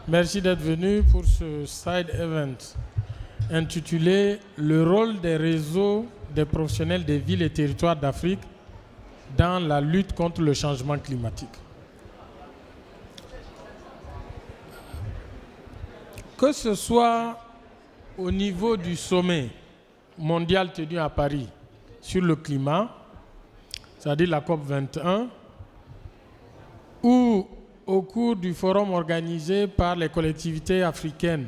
Merci d'être venu pour ce side event intitulé « Le rôle des réseaux des professionnels des villes et territoires d'Afrique dans la lutte contre le changement climatique ». Que ce soit au niveau du sommet mondial tenu à Paris sur le climat, c'est-à-dire la COP21, ou au cours du forum organisé par les collectivités africaines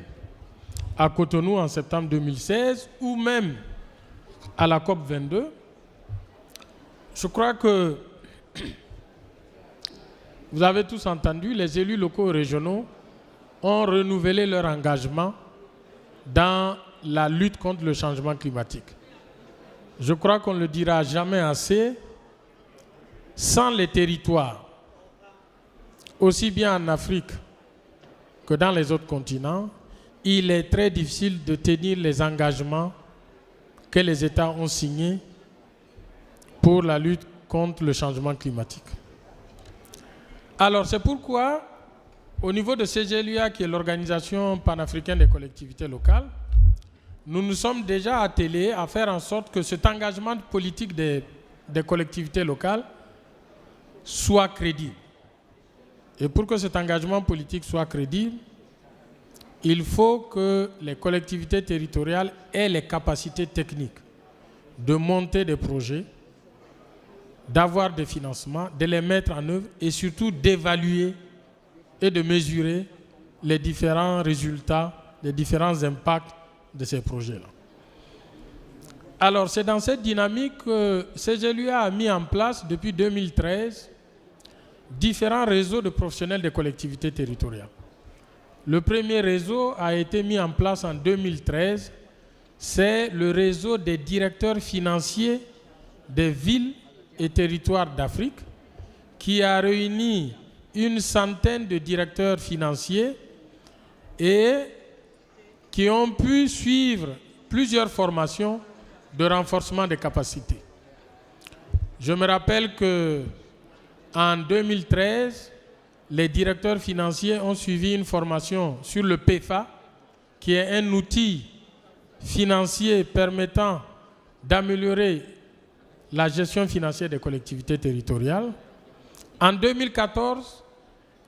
à Cotonou en septembre 2016, ou même à la COP22, je crois que vous avez tous entendu, les élus locaux et régionaux ont renouvelé leur engagement dans la lutte contre le changement climatique. Je crois qu'on ne le dira jamais assez, sans les territoires, aussi bien en Afrique que dans les autres continents, il est très difficile de tenir les engagements que les États ont signés pour la lutte contre le changement climatique. Alors c'est pourquoi, au niveau de CGLUA, qui est l'Organisation panafricaine des collectivités locales, nous nous sommes déjà attelés à faire en sorte que cet engagement politique des collectivités locales soit crédible. Et pour que cet engagement politique soit crédible, il faut que les collectivités territoriales aient les capacités techniques de monter des projets, d'avoir des financements, de les mettre en œuvre et surtout d'évaluer et de mesurer les différents résultats, les différents impacts de ces projets-là. Alors, c'est dans cette dynamique que CGLUA a mis en place depuis 2013 différents réseaux de professionnels des collectivités territoriales. Le premier réseau a été mis en place en 2013, c'est le réseau des directeurs financiers des villes et territoires d'Afrique, qui a réuni une centaine de directeurs financiers et qui ont pu suivre plusieurs formations de renforcement des capacités. Je me rappelle qu'en 2013, les directeurs financiers ont suivi une formation sur le PEFA, qui est un outil financier permettant d'améliorer la gestion financière des collectivités territoriales. En 2014,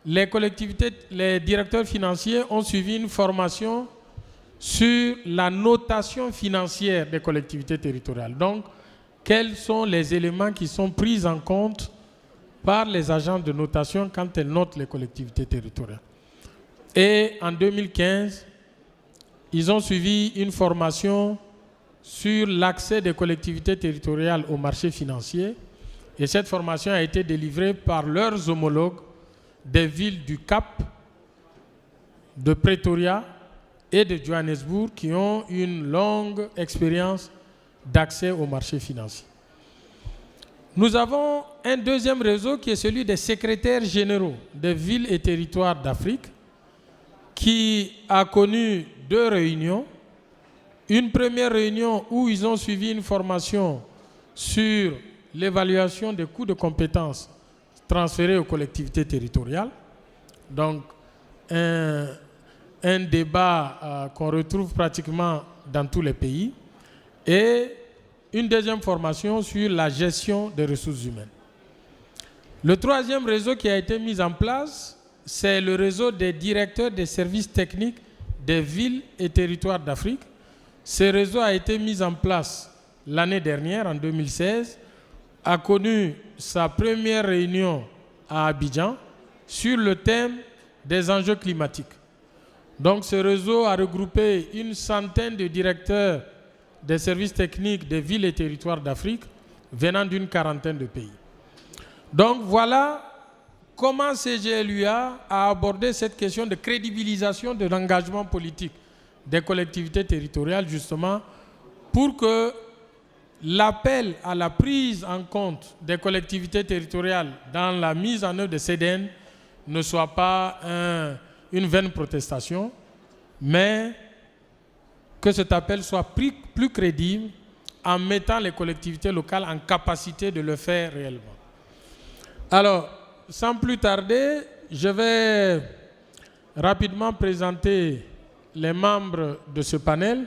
les directeurs financiers ont suivi une formation sur la notation financière des collectivités territoriales. Donc, quels sont les éléments qui sont pris en compte par les agents de notation quand elles notent les collectivités territoriales. Et en 2015, ils ont suivi une formation sur l'accès des collectivités territoriales au marché financier. Et cette formation a été délivrée par leurs homologues des villes du Cap, de Pretoria et de Johannesburg, qui ont une longue expérience d'accès au marché financier. Nous avons un deuxième réseau qui est celui des secrétaires généraux des villes et territoires d'Afrique, qui a connu 2 réunions. Une première réunion où ils ont suivi une formation sur l'évaluation des coûts de compétences transférés aux collectivités territoriales. Donc, un débat qu'on retrouve pratiquement dans tous les pays. Et une deuxième formation sur la gestion des ressources humaines. Le troisième réseau qui a été mis en place, c'est le réseau des directeurs des services techniques des villes et territoires d'Afrique. Ce réseau a été mis en place l'année dernière, en 2016, a connu sa première réunion à Abidjan sur le thème des enjeux climatiques. Donc ce réseau a regroupé une centaine de directeurs des services techniques des villes et territoires d'Afrique venant d'une quarantaine de pays. Donc voilà comment CGLUA a abordé cette question de crédibilisation de l'engagement politique des collectivités territoriales, justement pour que l'appel à la prise en compte des collectivités territoriales dans la mise en œuvre de CDN ne soit pas une vaine protestation, mais que cet appel soit plus crédible en mettant les collectivités locales en capacité de le faire réellement. Alors, sans plus tarder, je vais rapidement présenter les membres de ce panel.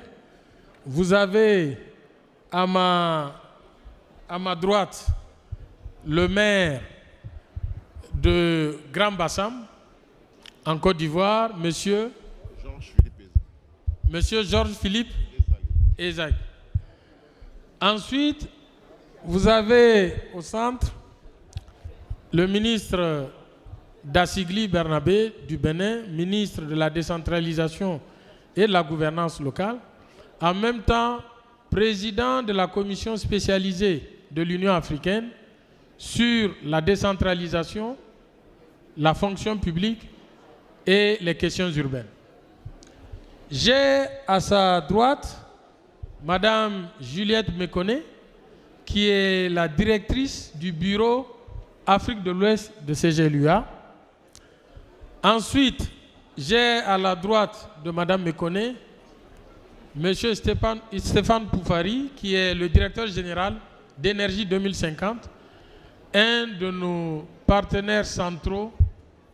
Vous avez à ma droite le maire de Grand Bassam, en Côte d'Ivoire, monsieur Georges Philippe Ezaï. Ensuite, vous avez au centre le ministre Dassigli Bernabé du Bénin, ministre de la décentralisation et de la gouvernance locale, en même temps président de la commission spécialisée de l'Union africaine sur la décentralisation, la fonction publique et les questions urbaines. J'ai à sa droite Madame Juliette Mekoné, qui est la directrice du bureau Afrique de l'Ouest de CGLUA. Ensuite, j'ai à la droite de Madame Mekoné Monsieur Stéphane Poufari, qui est le directeur général d'Énergie 2050, un de nos partenaires centraux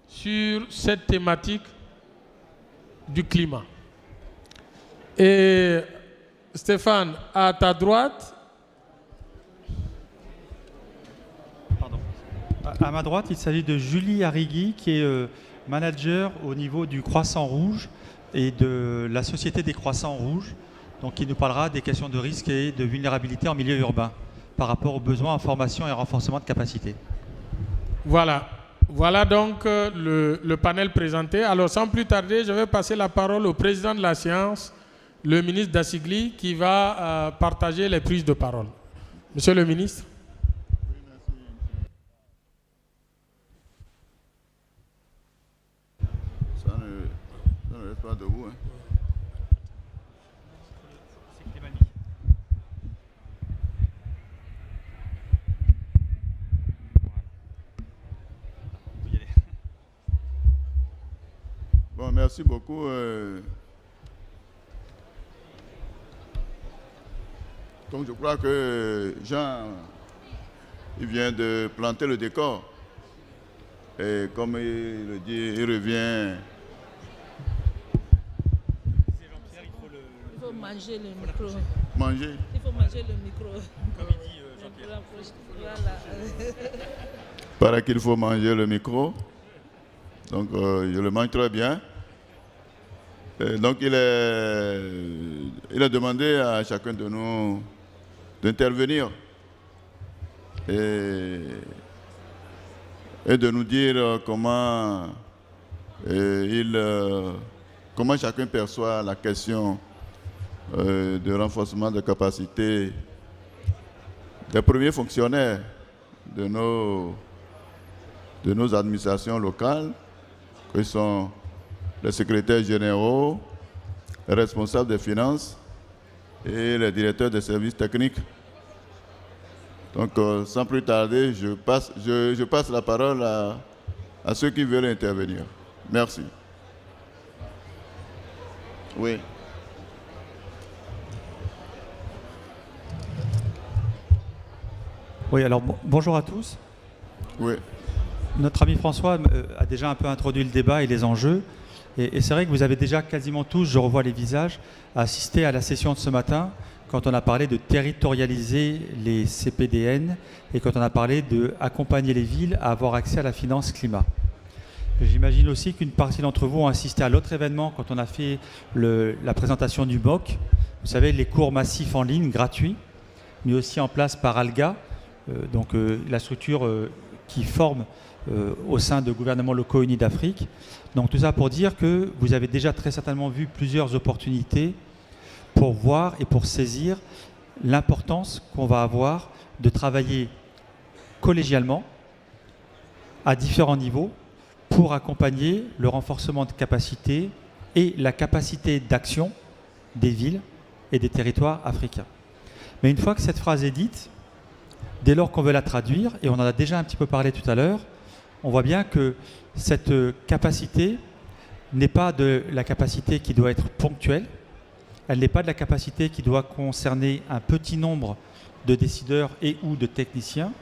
sur cette thématique du climat. Et Stéphane, à ta droite. Pardon. À ma droite, il s'agit de Julie Arrigui, qui est manager au niveau du Croissant Rouge et de la Société des Croissants Rouges, donc qui nous parlera des questions de risque et de vulnérabilité en milieu urbain par rapport aux besoins en formation et renforcement de capacité. Voilà. Voilà donc le panel présenté. Alors sans plus tarder, je vais passer la parole au président de la séance, le ministre Dassigli, qui va partager les prises de parole. Monsieur le ministre. Ça ne reste pas debout. Hein. Bon, merci beaucoup. Donc je crois que Jean, il vient de planter le décor. Et comme il le dit, il revient. Il faut manger le micro. Manger. Il faut manger le micro. Comme il dit Jean-Pierre. Voilà. Paraît qu'il faut manger le micro. Donc je le mange très bien. Et donc il a demandé à chacun de nous d'intervenir et de nous dire comment chacun perçoit la question de renforcement de capacité des premiers fonctionnaires de nos administrations locales, qui sont les secrétaires généraux, les responsables des finances et les directeurs des services techniques. Donc, sans plus tarder, je passe la parole à ceux qui veulent intervenir. Merci. Oui. Oui, alors bonjour à tous. Oui. Notre ami François a déjà un peu introduit le débat et les enjeux. Et c'est vrai que vous avez déjà quasiment tous, je revois les visages, assisté à la session de ce matin quand on a parlé de territorialiser les CPDN et quand on a parlé d'accompagner les villes à avoir accès à la finance climat. J'imagine aussi qu'une partie d'entre vous ont assisté à l'autre événement quand on a fait la présentation du MOOC. Vous savez, les cours massifs en ligne gratuits, mis aussi en place par ALGA, donc la structure qui forme au sein de gouvernements locaux unis d'Afrique. Donc tout ça pour dire que vous avez déjà très certainement vu plusieurs opportunités pour voir et pour saisir l'importance qu'on va avoir de travailler collégialement à différents niveaux pour accompagner le renforcement de capacité et la capacité d'action des villes et des territoires africains. Mais une fois que cette phrase est dite, dès lors qu'on veut la traduire, et on en a déjà un petit peu parlé tout à l'heure, on voit bien que cette capacité n'est pas de la capacité qui doit être ponctuelle, elle n'est pas de la capacité qui doit concerner un petit nombre de décideurs et ou de techniciens,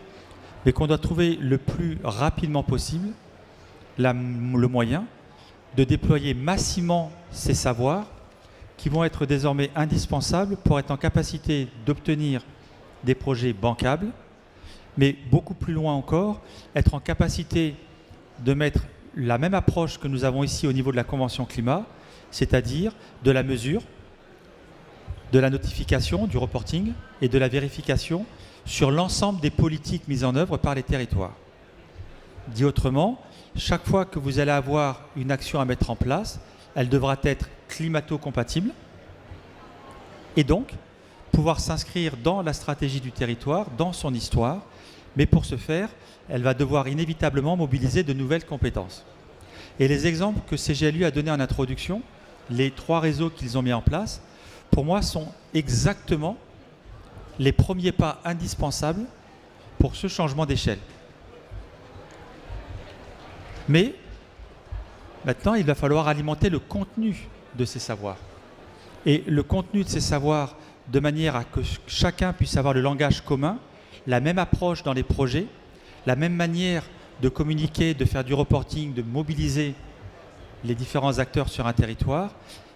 mais qu'on doit trouver le plus rapidement possible le moyen de déployer massivement ces savoirs qui vont être désormais indispensables pour être en capacité d'obtenir des projets bancables, mais beaucoup plus loin encore, être en capacité de mettre la même approche que nous avons ici au niveau de la Convention climat, c'est-à-dire de la mesure, de la notification, du reporting et de la vérification sur l'ensemble des politiques mises en œuvre par les territoires. Dit autrement, chaque fois que vous allez avoir une action à mettre en place, elle devra être climato-compatible et donc pouvoir s'inscrire dans la stratégie du territoire, dans son histoire, mais pour ce faire, elle va devoir inévitablement mobiliser de nouvelles compétences. Et les exemples que CGLU a donnés en introduction, les 3 réseaux qu'ils ont mis en place, pour moi sont exactement les premiers pas indispensables pour ce changement d'échelle. Mais maintenant, il va falloir alimenter le contenu de ces savoirs. Et le contenu de ces savoirs, de manière à que chacun puisse avoir le langage commun, la même approche dans les projets, la même manière de communiquer, de faire du reporting, de mobiliser les différents acteurs sur un territoire,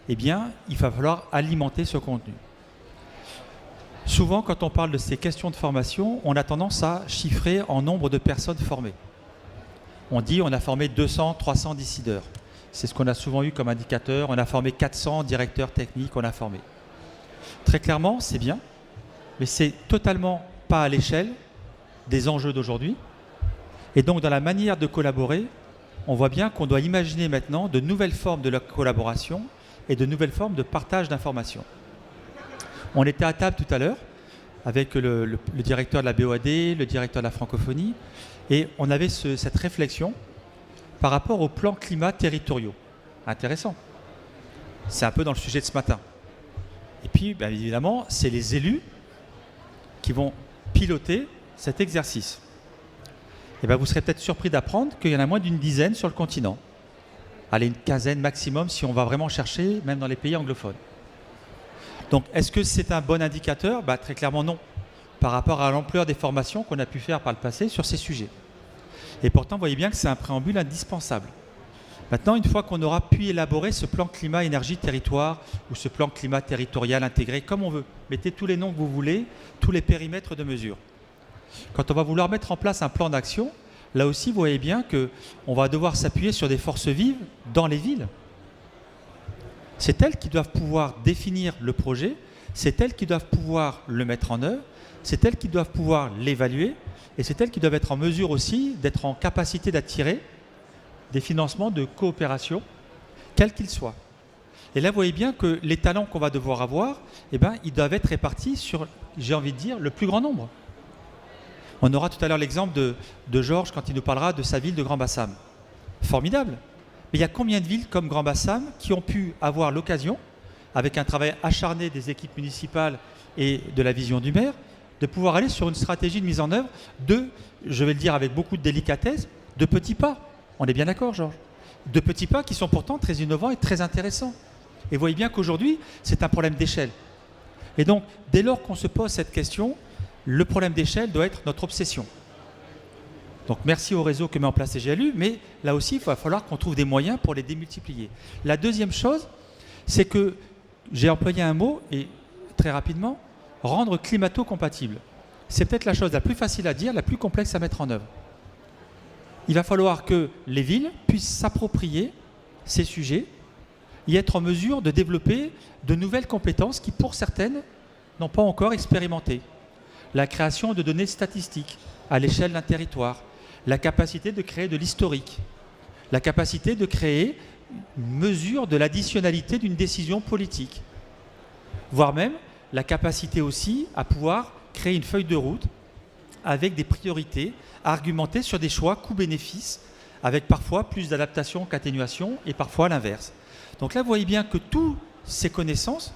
eh bien, il va falloir alimenter ce contenu. Souvent, quand on parle de ces questions de formation, on a tendance à chiffrer en nombre de personnes formées. On dit on a formé 200, 300 décideurs. C'est ce qu'on a souvent eu comme indicateur. On a formé 400 directeurs techniques, on a formé. Très clairement, c'est bien, mais c'est totalement pas à l'échelle des enjeux d'aujourd'hui. Et donc, dans la manière de collaborer, on voit bien qu'on doit imaginer maintenant de nouvelles formes de la collaboration et de nouvelles formes de partage d'informations. On était à table tout à l'heure avec le directeur de la BOAD, le directeur de la francophonie, et on avait cette réflexion par rapport aux plans climat territoriaux. Intéressant. C'est un peu dans le sujet de ce matin. Et puis, bien évidemment, c'est les élus qui vont piloter cet exercice. Et bien, vous serez peut-être surpris d'apprendre qu'il y en a moins d'une dizaine sur le continent. Allez, une quinzaine maximum si on va vraiment chercher, même dans les pays anglophones. Donc, est-ce que c'est un bon indicateur ? Très clairement non, par rapport à l'ampleur des formations qu'on a pu faire par le passé sur ces sujets. Et pourtant, vous voyez bien que c'est un préambule indispensable. Maintenant, une fois qu'on aura pu élaborer ce plan climat-énergie-territoire ou ce plan climat territorial intégré, comme on veut, mettez tous les noms que vous voulez, tous les périmètres de mesure. Quand on va vouloir mettre en place un plan d'action, là aussi, vous voyez bien qu'on va devoir s'appuyer sur des forces vives dans les villes. C'est elles qui doivent pouvoir définir le projet, c'est elles qui doivent pouvoir le mettre en œuvre, c'est elles qui doivent pouvoir l'évaluer, et c'est elles qui doivent être en mesure aussi d'être en capacité d'attirer des financements de coopération, quels qu'ils soient. Et là, vous voyez bien que les talents qu'on va devoir avoir, ils doivent être répartis sur, j'ai envie de dire, le plus grand nombre. On aura tout à l'heure l'exemple de Georges quand il nous parlera de sa ville de Grand-Bassam. Formidable. Mais il y a combien de villes comme Grand-Bassam qui ont pu avoir l'occasion, avec un travail acharné des équipes municipales et de la vision du maire, de pouvoir aller sur une stratégie de mise en œuvre de, je vais le dire avec beaucoup de délicatesse, de petits pas. On est bien d'accord, Georges ? De petits pas qui sont pourtant très innovants et très intéressants. Et vous voyez bien qu'aujourd'hui, c'est un problème d'échelle. Et donc, dès lors qu'on se pose cette question, le problème d'échelle doit être notre obsession. Donc, merci au réseau que met en place CGLU, mais là aussi, il va falloir qu'on trouve des moyens pour les démultiplier. La deuxième chose, c'est que j'ai employé un mot, et très rapidement, rendre climato-compatible. C'est peut-être la chose la plus facile à dire, la plus complexe à mettre en œuvre. Il va falloir que les villes puissent s'approprier ces sujets et être en mesure de développer de nouvelles compétences qui, pour certaines, n'ont pas encore expérimenté. La création de données statistiques à l'échelle d'un territoire, la capacité de créer de l'historique, la capacité de créer une mesure de l'additionnalité d'une décision politique, voire même la capacité aussi à pouvoir créer une feuille de route avec des priorités argumentées sur des choix coût-bénéfice, avec parfois plus d'adaptation qu'atténuation et parfois l'inverse. Donc là, vous voyez bien que toutes ces connaissances,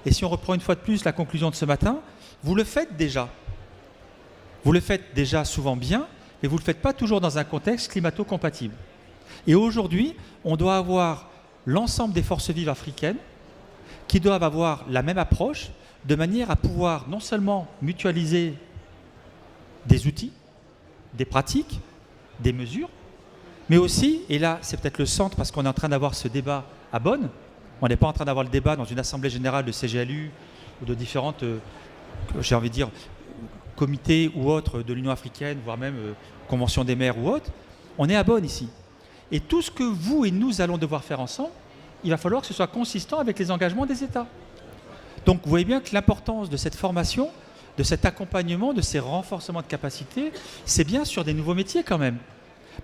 et si on reprend une fois de plus la conclusion de ce matin, vous le faites déjà. Vous le faites déjà souvent bien, mais vous ne le faites pas toujours dans un contexte climato-compatible. Et aujourd'hui, on doit avoir l'ensemble des forces vives africaines qui doivent avoir la même approche, de manière à pouvoir non seulement mutualiser des outils, des pratiques, des mesures, Mais aussi, et là c'est peut-être le centre parce qu'on est en train d'avoir ce débat à Bonn, on n'est pas en train d'avoir le débat dans une assemblée générale de CGLU ou de différentes, j'ai envie de dire, comités ou autres de l'Union africaine, voire même Convention des maires ou autres, on est à Bonn ici. Et tout ce que vous et nous allons devoir faire ensemble, il va falloir que ce soit consistant avec les engagements des États. Donc vous voyez bien que l'importance de cette formation, de cet accompagnement, de ces renforcements de capacités, c'est bien sur des nouveaux métiers quand même.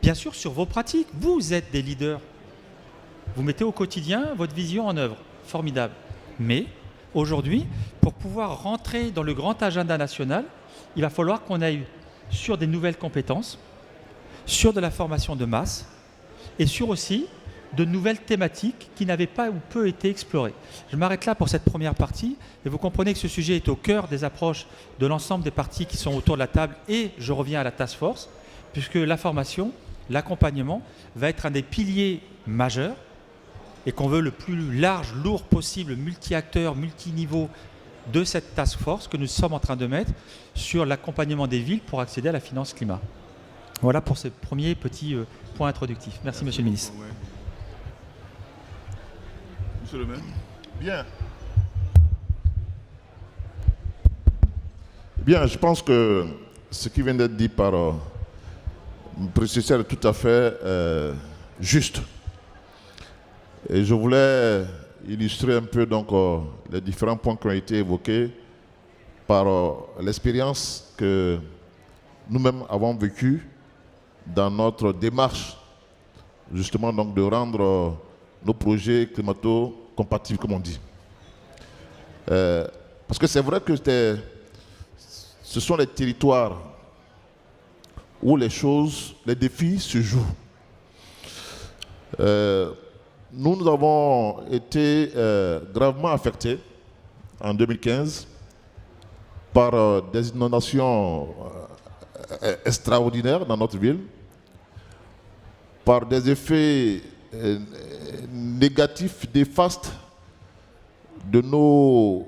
Bien sûr sur vos pratiques, vous êtes des leaders. Vous mettez au quotidien votre vision en œuvre, formidable. Mais aujourd'hui, pour pouvoir rentrer dans le grand agenda national, il va falloir qu'on aille sur des nouvelles compétences, sur de la formation de masse et sur aussi de nouvelles thématiques qui n'avaient pas ou peu été explorées. Je m'arrête là pour cette première partie et vous comprenez que ce sujet est au cœur des approches de l'ensemble des partis qui sont autour de la table et je reviens à la task force puisque la formation, l'accompagnement va être un des piliers majeurs et qu'on veut le plus large, lourd possible, multi-acteurs, multi-niveaux de cette task force que nous sommes en train de mettre sur l'accompagnement des villes pour accéder à la finance climat. Voilà pour ce premier petit point introductif. Merci, Monsieur le Ministre. Monsieur le maire. Bien. Bien, je pense que ce qui vient d'être dit par le prédécesseur est tout à fait juste. Et je voulais illustrer un peu donc, les différents points qui ont été évoqués par l'expérience que nous-mêmes avons vécue dans notre démarche justement donc, de rendre nos projets climato-compatibles, comme on dit. Parce que c'est vrai que ce sont les territoires où les défis se jouent. Nous avons été gravement affectés en 2015 par des inondations extraordinaires dans notre ville, par des effets négatifs néfastes de nos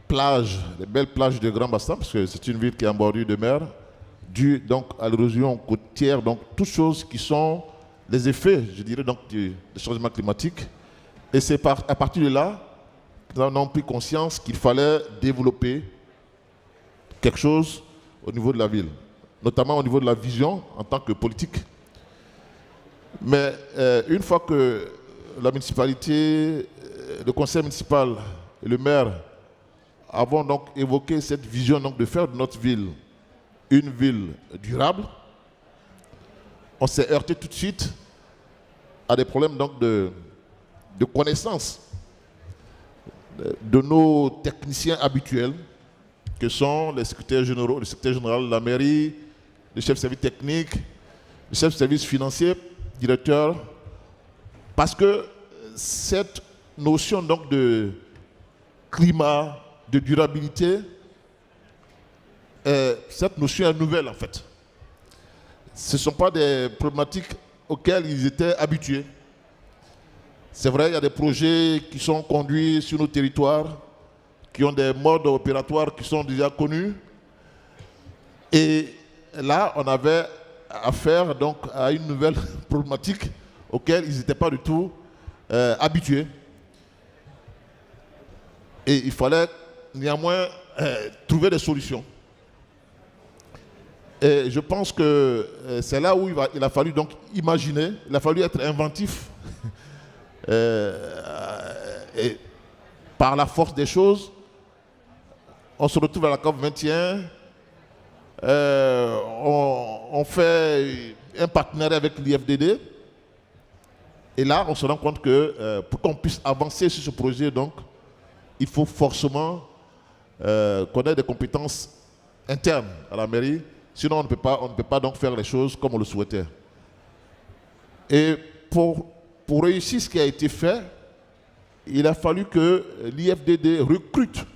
plages, les belles plages de Grand Bassam, parce que c'est une ville qui est en bordure de mer, due donc à l'érosion côtière, donc toutes choses qui sont les effets, je dirais, donc, du changement climatique. Et c'est à partir de là que nous avons pris conscience qu'il fallait développer quelque chose au niveau de la ville, notamment au niveau de la vision en tant que politique. Mais une fois que la municipalité, le conseil municipal et le maire avons donc évoqué cette vision donc, de faire de notre ville une ville durable, on s'est heurté tout de suite à des problèmes donc, de connaissance de nos techniciens habituels, que sont les secrétaires généraux, le secrétaire général de la mairie, le chef de service technique, le chef de service financier, directeur, parce que cette notion donc, de climat, de durabilité, cette notion est nouvelle en fait. Ce ne sont pas des problématiques auxquelles ils étaient habitués. C'est vrai, il y a des projets qui sont conduits sur nos territoires, qui ont des modes opératoires qui sont déjà connus. Et là, on avait affaire donc, à une nouvelle problématique auxquelles ils n'étaient pas du tout habitués. Et il fallait néanmoins trouver des solutions. Et je pense que c'est là où il a fallu donc imaginer, il a fallu être inventif. Et par la force des choses, on se retrouve à la COP 21, on fait un partenariat avec l'IFDD, et là on se rend compte que pour qu'on puisse avancer sur ce projet, donc, il faut forcément connaître des compétences internes à la mairie. Sinon, on ne peut pas donc faire les choses comme on le souhaitait. Et pour réussir ce qui a été fait, il a fallu que l'IFDD recrute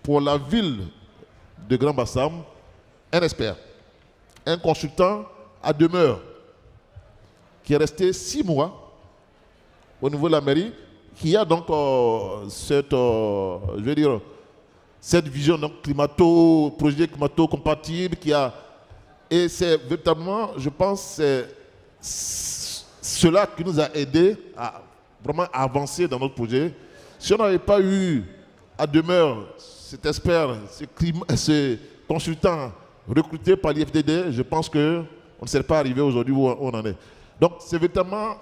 pour la ville de Grand Bassam un expert, un consultant à demeure, qui est resté 6 mois au niveau de la mairie, qui a donc cette vision donc, projet climato-compatible, qui a Et c'est véritablement, je pense, c'est cela qui nous a aidés à vraiment avancer dans notre projet. Si on n'avait pas eu à demeure cet expert, ce consultant recruté par l'IFDD, je pense qu'on ne serait pas arrivé aujourd'hui où on en est. Donc c'est véritablement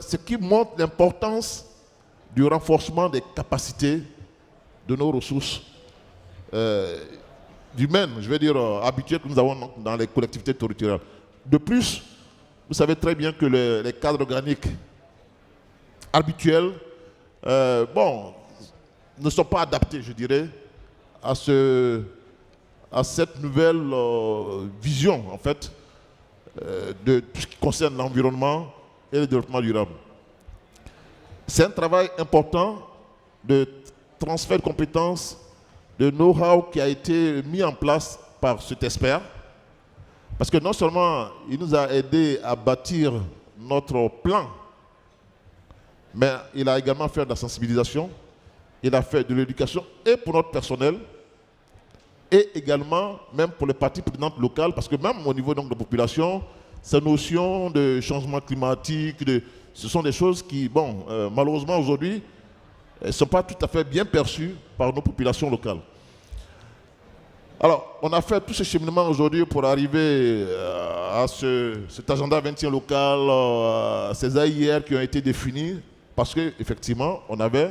ce qui montre l'importance du renforcement des capacités de nos ressources humaines, je vais dire habituelles que nous avons dans les collectivités territoriales. De plus, vous savez très bien que les cadres organiques habituels ne sont pas adaptés, je dirais, à cette nouvelle vision, en fait, de tout ce qui concerne l'environnement et le développement durable. C'est un travail important de transfert de compétences, de know-how qui a été mis en place par cet expert, parce que non seulement il nous a aidé à bâtir notre plan, mais il a également fait de la sensibilisation, il a fait de l'éducation et pour notre personnel, et également même pour les parties prenantes locales, parce que même au niveau donc, de la population, ces notions de changement climatique, ce sont des choses qui, malheureusement aujourd'hui, ne sont pas tout à fait bien perçues par nos populations locales. Alors, on a fait tout ce cheminement aujourd'hui pour arriver à cet agenda 20e local, ces AIR qui ont été définis, parce qu'effectivement, on avait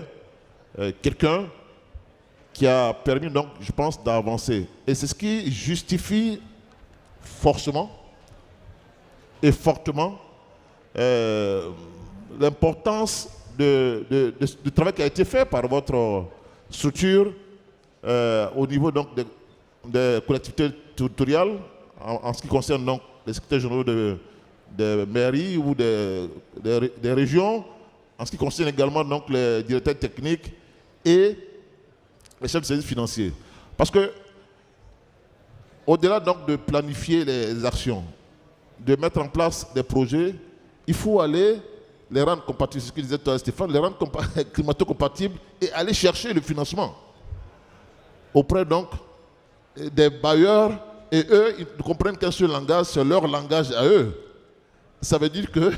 quelqu'un qui a permis, donc, je pense, d'avancer. Et c'est ce qui justifie forcément et fortement l'importance du travail qui a été fait par votre structure au niveau donc, des collectivités territoriales en ce qui concerne donc, les secrétaires généraux de mairies ou des régions, en ce qui concerne également donc, les directeurs techniques et les chefs de services financiers. Parce que, au-delà donc de planifier les actions, de mettre en place des projets, il faut aller les rendre compatibles, c'est ce que disait Stéphane, les rendre climato-compatibles et aller chercher le financement auprès donc des bailleurs, et eux, ils ne comprennent qu'un seul langage, c'est leur langage à eux. Ça veut dire que,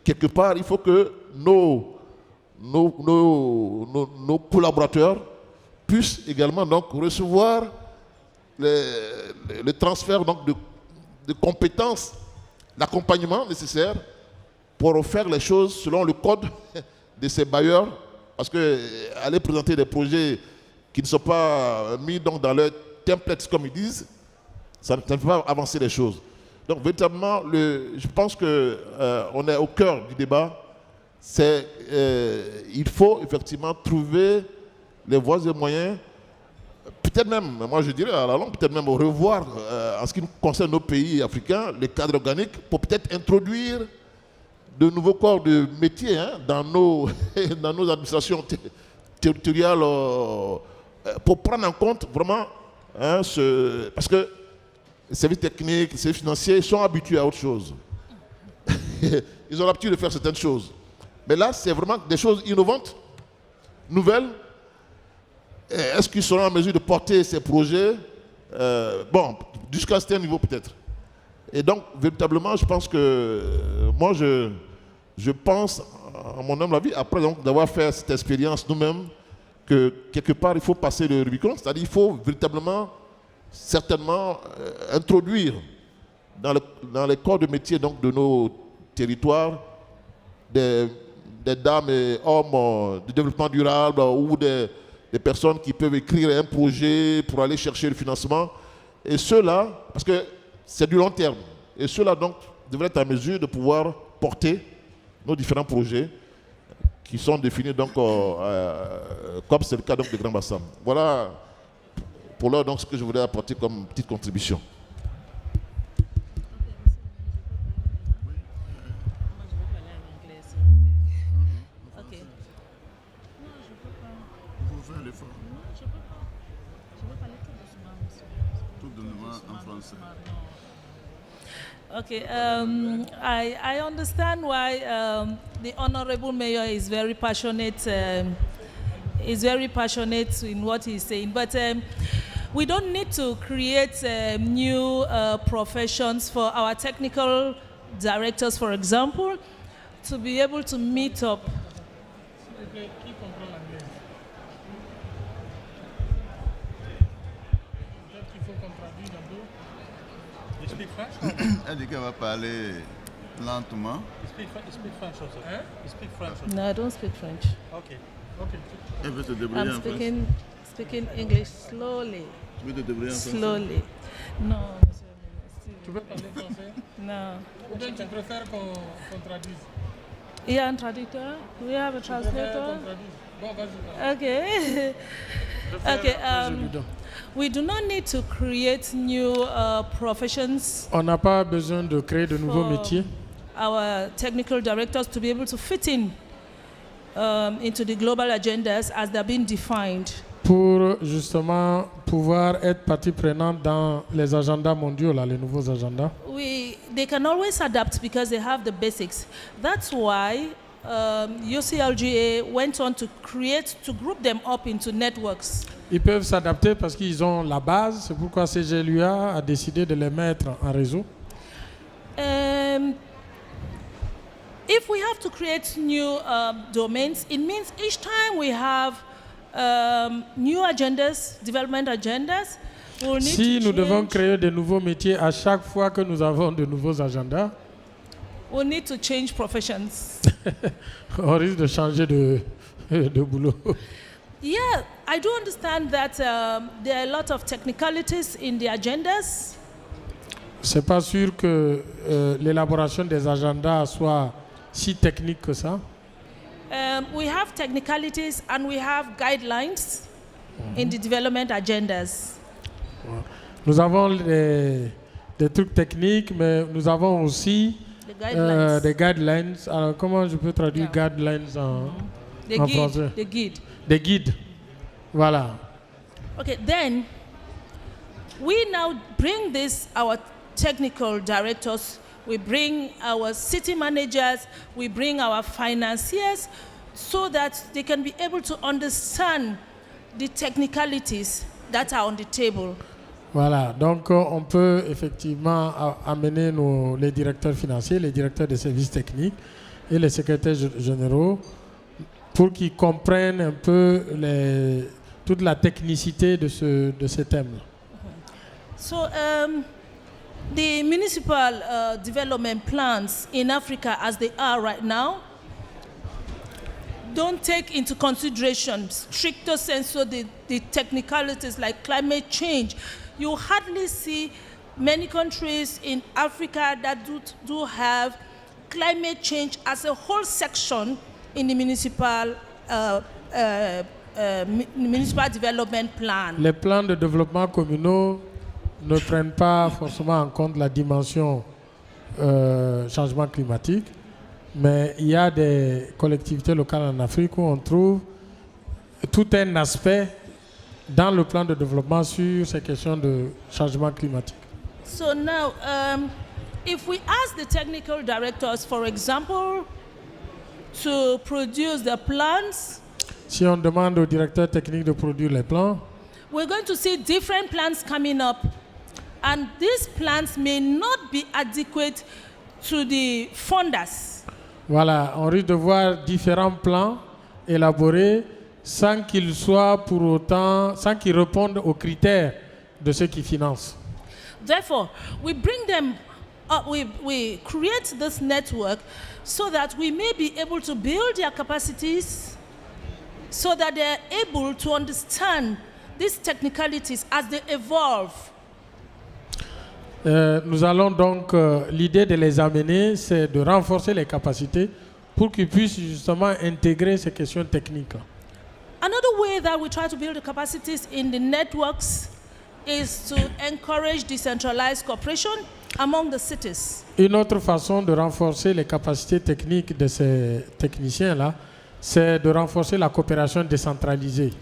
quelque part, il faut que nos collaborateurs puissent également donc, recevoir le transfert donc, de compétences, l'accompagnement nécessaire pour faire les choses selon le code de ces bailleurs, parce qu'aller présenter des projets qui ne sont pas mis donc, dans leur templates, comme ils disent, ça ne peut pas avancer les choses. Donc, véritablement, je pense qu'on est au cœur du débat. Il faut effectivement trouver les voies et moyens, peut-être même, moi je dirais à la longue, peut-être même revoir, en ce qui concerne nos pays africains, les cadres organiques, pour peut-être introduire de nouveaux corps de métier dans nos administrations territoriales, pour prendre en compte vraiment, parce que les services techniques, les services financiers sont habitués à autre chose. Ils ont l'habitude de faire certaines choses. Mais là, c'est vraiment des choses innovantes, nouvelles. Est-ce qu'ils seront en mesure de porter ces projets jusqu'à un certain niveau peut-être. Et donc, véritablement, je pense que moi, je pense, à mon humble avis, après d'avoir fait cette expérience nous-mêmes, que quelque part, il faut passer le Rubicon, c'est-à-dire qu'il faut véritablement, certainement, introduire dans les corps de métier donc, de nos territoires des dames et hommes de développement durable ou des personnes qui peuvent écrire un projet pour aller chercher le financement. Et ceux-là, parce que c'est du long terme, et ceux-là donc devraient être en mesure de pouvoir porter nos différents projets qui sont définis donc comme c'est le cas donc, de Grand Bassam. Voilà pour l'heure donc ce que je voulais apporter comme petite contribution. Okay, I understand why the Honorable Mayor is very passionate in what he's saying. But we don't need to create new professions for our technical directors, for example, to be able to meet up. You speak French? Elle dit qu'elle va parler lentement. You speak French also? You speak French also? No, I don't speak French. Okay. Elle veut se débrouiller I'm en français. speaking English slowly. Tu veux te débrouiller en français? Slowly. No, monsieur le Tu veux parler français? ministre. No. Ou bien tu préfères qu'on traduise? Il y a un traducteur? Do we have a Tu préfères translator? qu'on traduise? Bon, vas-y. Okay. Je vais Okay, faire après, je lui donne. we do not need to create new professions On n'a pas besoin de créer de nouveaux for métiers our technical directors to be able to fit in into the global agendas as they're being defined. pour justement pouvoir être partie prenante dans les agendas mondiaux, là, les nouveaux agendas. They can always adapt because they have the basics. That's why UCLGA went on to group them up into networks. Ils peuvent s'adapter parce qu'ils ont la base. C'est pourquoi CGLUA a décidé de les mettre en réseau. If we have to create new domains, it means each time we have new agendas, development agendas, we'll need Si to nous devons change. créer de nouveaux métiers à chaque fois que nous avons de nouveaux agendas, We'll need to change professions. on risque de changer de boulot. Yeah, I do understand that there are a lot of technicalities in the agendas. C'est pas sûr que l'élaboration des agendas soit si technique que ça. We have technicalities and we have guidelines in the development agendas. Nous avons des trucs techniques, mais nous avons aussi The guidelines, des guidelines. Alors, comment je peux traduire guidelines en français? the guide. Des guides. Voilà. Okay, then we now bring this, our technical directors, we bring our city managers, we bring our financiers, so that they can be able to understand the technicalities that are on the table. Voilà. Donc, on peut effectivement amener les directeurs financiers, les directeurs des services techniques et les secrétaires généraux pour qu'ils comprennent un peu toute la technicité de ces thèmes. So the municipal development plans in Africa as they are right now don't take into consideration stricter sense of the technicalities like climate change. You hardly see many countries in Africa that do have climate change as a whole section in the municipal development plan. Les plans de développement communaux ne prennent pas forcément en compte la dimension changement climatique, mais il y a des collectivités locales en Afrique où on trouve tout un aspect dans le plan de développement sur ces questions de changement climatique. So now, if we ask the technical directors, for example, to produce the plans, Si on demande au directeur technique de produire les plans, we're going to see different plans coming up. And these plans may not be adequate to the funders. voilà, on risque de voir différents plans élaborés sans qu'ils soient pour autant, sans qu'ils répondent aux critères de ceux qui financent. Therefore, we bring them up, we create this network so that we may be able to build their capacities so that they're able to understand these technicalities as they evolve. Nous allons donc, l'idée de les amener, c'est de renforcer les capacités pour qu'ils puissent justement intégrer ces questions techniques. Another way that we try to build the capacities in the networks is to encourage decentralized cooperation among the cities. Une autre façon de renforcer les capacités techniques de ces techniciens-là, c'est de renforcer la coopération décentralisée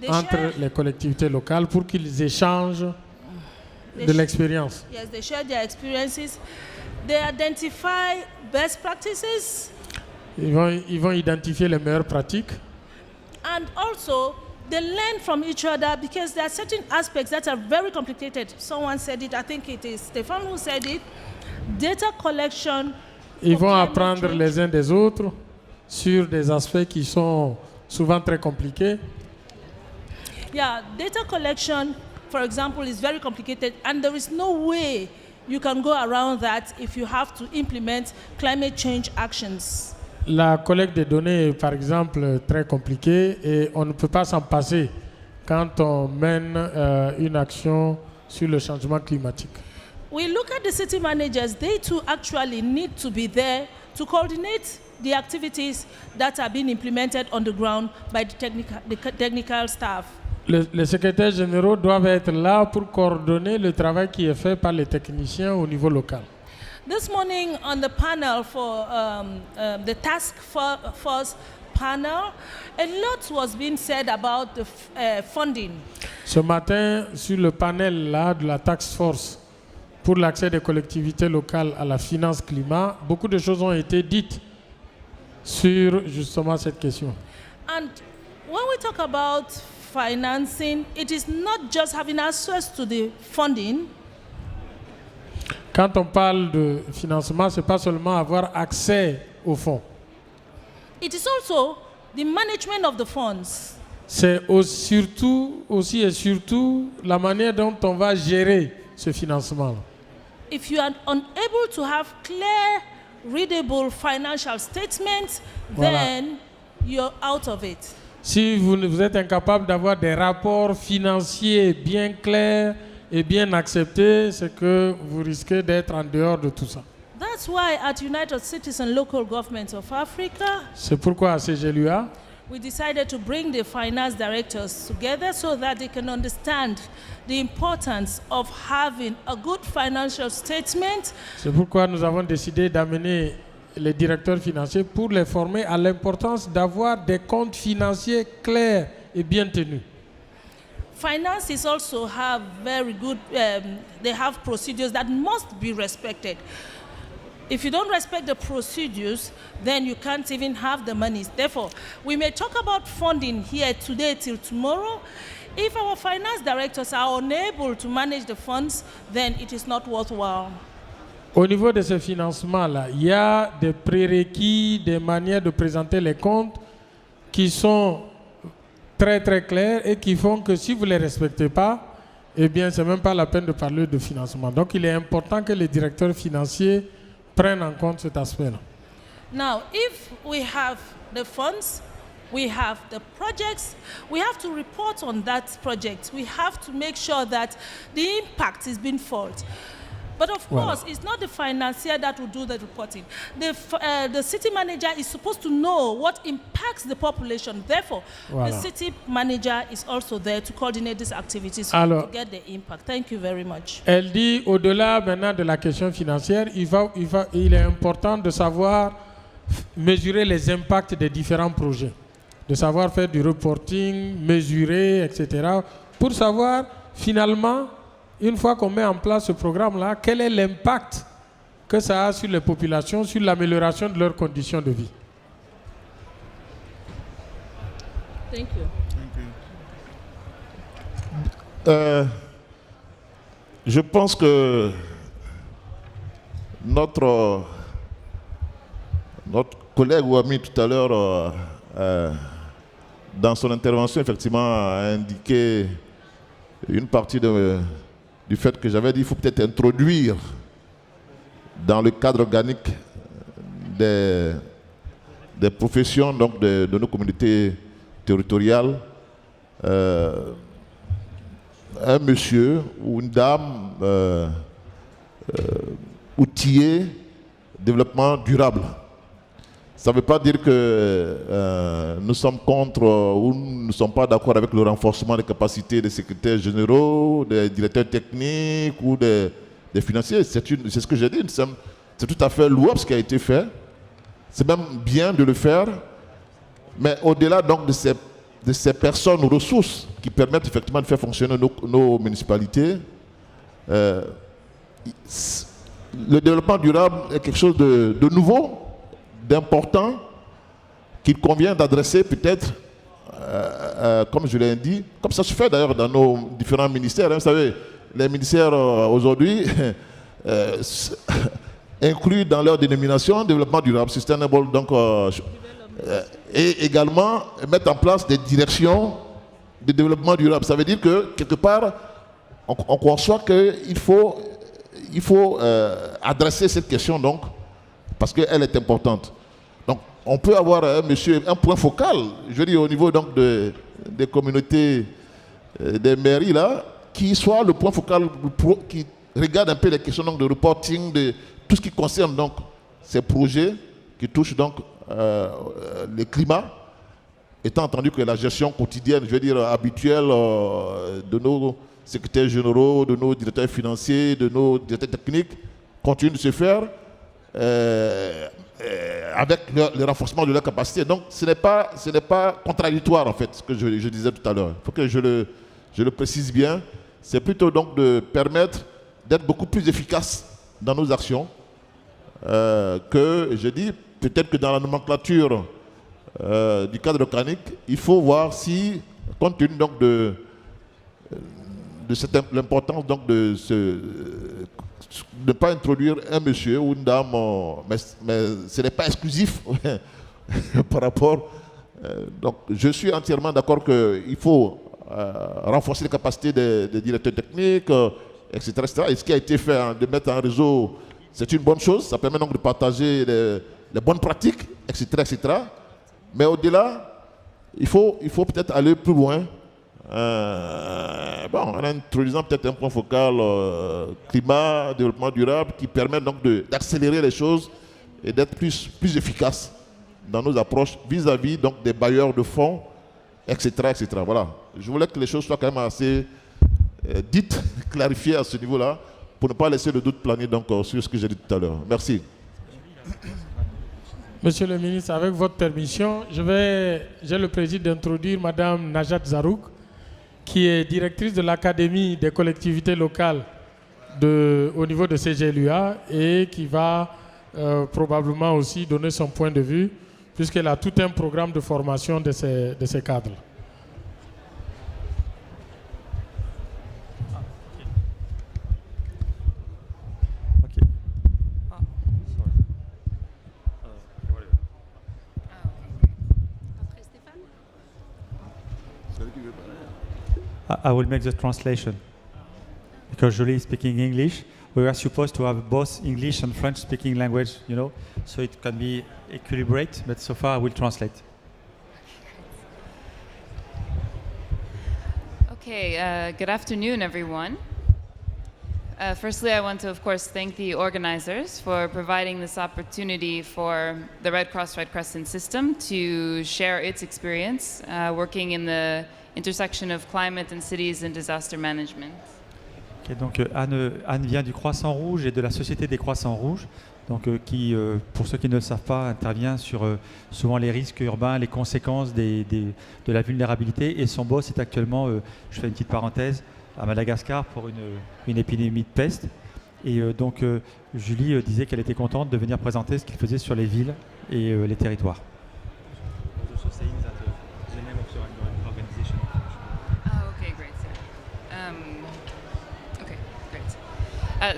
entre les collectivités locales pour qu'ils échangent de l'expérience. Yes, they share their experiences. They identify best practices. Ils vont identifier les meilleures pratiques And also, they learn from each other because there are certain aspects that are very complicated. Someone said it, I think it is Stéphane who said it. Data collection. Ils for vont climate apprendre change. les uns des autres sur des aspects qui sont souvent très compliqués. Yeah, data collection, for example, is very complicated, and there is no way you can go around that if you have to implement climate change actions. La collecte des données est par exemple très compliquée et on ne peut pas s'en passer quand on mène une action sur le changement climatique. We look at the city managers, they too actually need to be there to coordinate the activities that are being implemented on the ground by the technical staff. Les secrétaires généraux doivent être là pour coordonner le travail qui est fait par les techniciens au niveau local. This morning on the panel for the task force panel, a lot was being said about the funding. Ce matin, sur le panel là de la task force pour l'accès des collectivités locales à la finance climat, beaucoup de choses ont été dites sur justement cette question. And when we talk about financing, it is not just having access to the funding. Quand on parle de financement, ce n'est pas seulement avoir accès aux fonds. It is also the management of the funds. C'est aussi et surtout la manière dont on va gérer ce financement. If you are unable to have clear, readable financial statements, Voilà. then you're out of it. Si vous êtes incapable d'avoir des rapports financiers bien clairs et bien acceptés, c'est que vous risquez d'être en dehors de tout ça. That's why at United Cities and Local Governments of Africa, C'est pourquoi à CGLUA, we decided to bring the finance directors together so that they can understand the importance of having a good financial statement. c'est pourquoi nous avons décidé d'amener les directeurs financiers pour les former à l'importance d'avoir des comptes financiers clairs et bien tenus. Finances also have very good, they have procedures that must be respected. If you don't respect the procedures, then you can't even have the monies. Therefore, we may talk about funding here today till tomorrow. If our finance directors are unable to manage the funds, then it is not worthwhile. Au niveau de ce financement-là, il y a des prérequis, des manières de présenter les comptes qui sont très très clairs et qui font que si vous ne les respectez pas, eh bien, ce n'est même pas la peine de parler de financement. Donc, il est important que les directeurs financiers prennent en compte cet aspect-là. Now, if we have the funds, we have the projects, we have to report on that project. We have to make sure that the impact is being felt. But of course, it's not the financier that will do the reporting. The city manager is supposed to know what impacts the population. Therefore, the city manager is also there to coordinate these activities to get the impact. Thank you very much. Elle dit, au-delà maintenant de la question financière, il est important de savoir mesurer les impacts des différents projets, de savoir faire du reporting, mesurer, etc., pour savoir finalement, une fois qu'on met en place ce programme-là, quel est l'impact que ça a sur les populations, sur l'amélioration de leurs conditions de vie. Thank you. Je pense que notre collègue ou ami tout à l'heure, dans son intervention, effectivement, a indiqué une partie du fait que j'avais dit qu'il faut peut-être introduire dans le cadre organique des professions donc de nos communautés territoriales un monsieur ou une dame outillé développement durable. Ça ne veut pas dire que nous sommes contre ou nous ne sommes pas d'accord avec le renforcement des capacités des secrétaires généraux, des directeurs techniques ou des financiers. C'est ce que j'ai dit. C'est tout à fait louable ce qui a été fait. C'est même bien de le faire. Mais au-delà donc de ces personnes ou ressources qui permettent effectivement de faire fonctionner nos municipalités, le développement durable est quelque chose de nouveau, d'important, qu'il convient d'adresser peut-être comme je l'ai dit, comme ça se fait d'ailleurs dans nos différents ministères. Hein, vous savez, les ministères aujourd'hui incluent dans leur dénomination développement durable, sustainable, donc, et également mettre en place des directions de développement durable. Ça veut dire que quelque part, on conçoit qu'il faut, adresser cette question donc, parce qu'elle est importante. Donc, on peut avoir un point focal, je veux dire au niveau donc des communautés, des mairies là, qui soit le point focal qui regarde un peu les questions donc, de reporting, de tout ce qui concerne donc ces projets qui touchent donc le climat, étant entendu que la gestion quotidienne, je veux dire habituelle de nos secrétaires généraux, de nos directeurs financiers, de nos directeurs techniques continue de se faire avec le renforcement de leur capacité. Donc ce n'est pas contradictoire en fait, ce que je disais tout à l'heure. Il faut que je le précise bien. C'est plutôt donc de permettre d'être beaucoup plus efficace dans nos actions que, je dis, peut-être que dans la nomenclature du cadre organique, il faut voir si, compte tenu donc de l'importance donc de ne pas introduire un monsieur ou une dame, mais ce n'est pas exclusif par rapport. Donc je suis entièrement d'accord qu'il faut renforcer les capacités des directeurs techniques, etc., etc. Et ce qui a été fait, hein, de mettre en réseau, c'est une bonne chose. Ça permet donc de partager les bonnes pratiques, etc., etc. Mais au-delà, il faut peut-être aller plus loin. En introduisant peut-être un point focal climat, développement durable, qui permet donc d'accélérer les choses et d'être plus efficace dans nos approches vis-à-vis donc des bailleurs de fonds, etc., etc. Voilà. Je voulais que les choses soient quand même assez dites, clarifiées à ce niveau-là, pour ne pas laisser le doute planer donc, sur ce que j'ai dit tout à l'heure. Merci. Monsieur le ministre, avec votre permission, j'ai le plaisir d'introduire Madame Najat Zarouk, qui est directrice de l'Académie des collectivités locales au niveau de CGLUA et qui va probablement aussi donner son point de vue, puisqu'elle a tout un programme de formation de ces cadres. I will make the translation. Because Julie is speaking English, we are supposed to have both English and French speaking language, you know, so it can be equilibrate, but so far I will translate. Okay, good afternoon, everyone. Firstly, I want to, of course, thank the organizers for providing this opportunity for the Red Cross Red Crescent system to share its experience working in the intersection of climate and cities and disaster management. Okay, donc Anne vient du Croissant Rouge et de la Société des Croissants Rouges, donc, qui, pour ceux qui ne le savent pas, intervient sur souvent les risques urbains, les conséquences de la vulnérabilité. Et son boss est actuellement, je fais une petite parenthèse, à Madagascar pour une épidémie de peste. Et donc Julie disait qu'elle était contente de venir présenter ce qu'il faisait sur les villes et les territoires.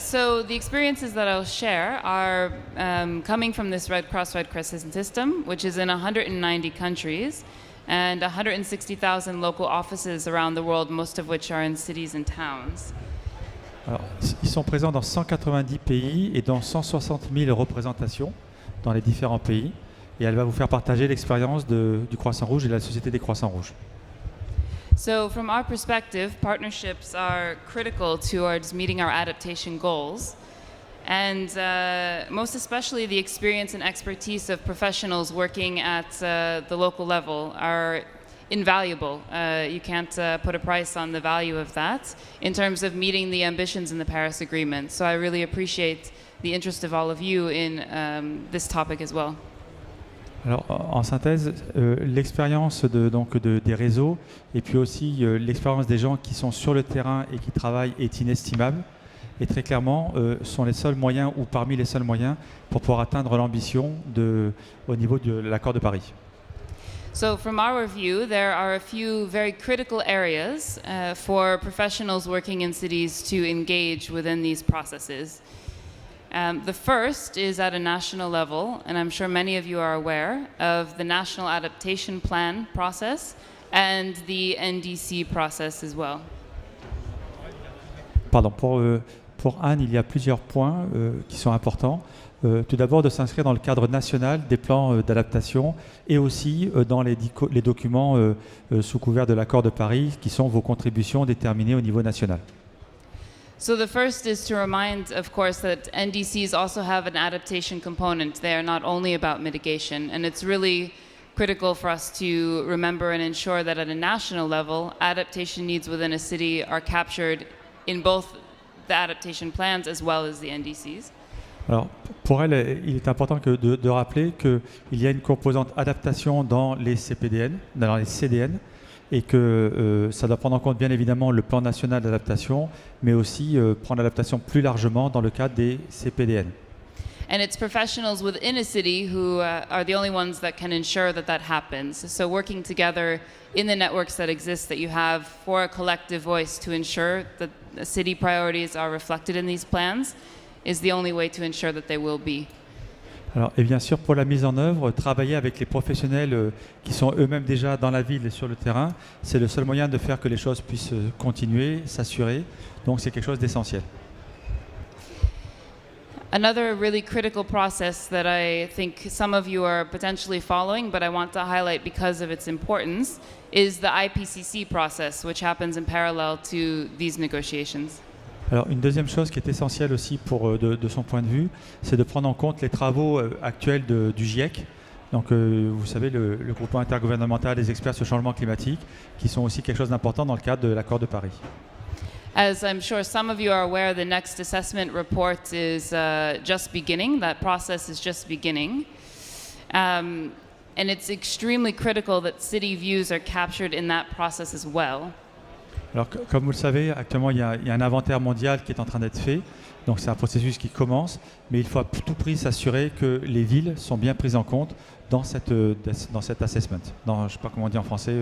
So the experiences that I'll share are coming from this Red Cross Red Crescent system, which is in 190 countries and 160,000 local offices around the world, most of which are in cities and towns. Alors, ils sont présents dans 190 pays et dans 160 000 représentations dans les différents pays. Et elle va vous faire partager l'expérience du Croissant Rouge et de la Société des Croissants Rouges. So from our perspective, partnerships are critical towards meeting our adaptation goals. And most especially the experience and expertise of professionals working at the local level are invaluable. You can't put a price on the value of that in terms of meeting the ambitions in the Paris Agreement. So I really appreciate the interest of all of you in this topic as well. Alors, en synthèse, l'expérience des réseaux et puis aussi l'expérience des gens qui sont sur le terrain et qui travaillent est inestimable et très clairement sont les seuls moyens ou parmi les seuls moyens pour pouvoir atteindre l'ambition au niveau de l'accord de Paris. So from our view, there are a few very critical areas for professionals working in cities to engage within these processes. The first is at a national level, and I'm sure many of you are aware of the National Adaptation Plan process and the NDC process as well. Pardon, pour Anne, il y a plusieurs points qui sont importants. Tout d'abord, de s'inscrire dans le cadre national des plans d'adaptation et aussi dans les documents sous couvert de l'accord de Paris, qui sont vos contributions déterminées au niveau national. So the first is to remind, of course, that NDCs also have an adaptation component. They are not only about mitigation, and it's really critical for us to remember and ensure that at a national level, adaptation needs within a city are captured in both the adaptation plans as well as the NDCs. Alors, pour elle, il est important de rappeler qu'il y a une composante adaptation dans les CPDN, dans les CDN, et que ça doit prendre en compte bien évidemment le plan national d'adaptation, mais aussi prendre l'adaptation plus largement dans le cadre des CPDN. And it's professionals within a city who are the only ones that can ensure that that happens. So working together in the networks that exist that you have for a collective voice to ensure that the city priorities are reflected in these plans is the only way to ensure that they will be. Alors, et bien sûr, pour la mise en œuvre, travailler avec les professionnels qui sont eux-mêmes déjà dans la ville et sur le terrain, c'est le seul moyen de faire que les choses puissent continuer, s'assurer. Donc c'est quelque chose d'essentiel. Another really critical process that I think some of you are potentially following, but I want to highlight because of its importance, is the IPCC process, which happens in parallel to these negotiations. Alors, une deuxième chose qui est essentielle aussi de son point de vue, c'est de prendre en compte les travaux actuels du GIEC. Donc, vous savez, le groupement intergouvernemental des experts sur le changement climatique, qui sont aussi quelque chose d'important dans le cadre de l'accord de Paris. As I'm sure some of you are aware, the next assessment report is just beginning. That process is just beginning. And it's extremely critical that city views are captured in that process as well. Alors, comme vous le savez, actuellement, il y a un inventaire mondial qui est en train d'être fait. Donc, c'est un processus qui commence, mais il faut à tout prix s'assurer que les villes sont bien prises en compte dans cet assessment. Je ne sais pas comment on dit en français,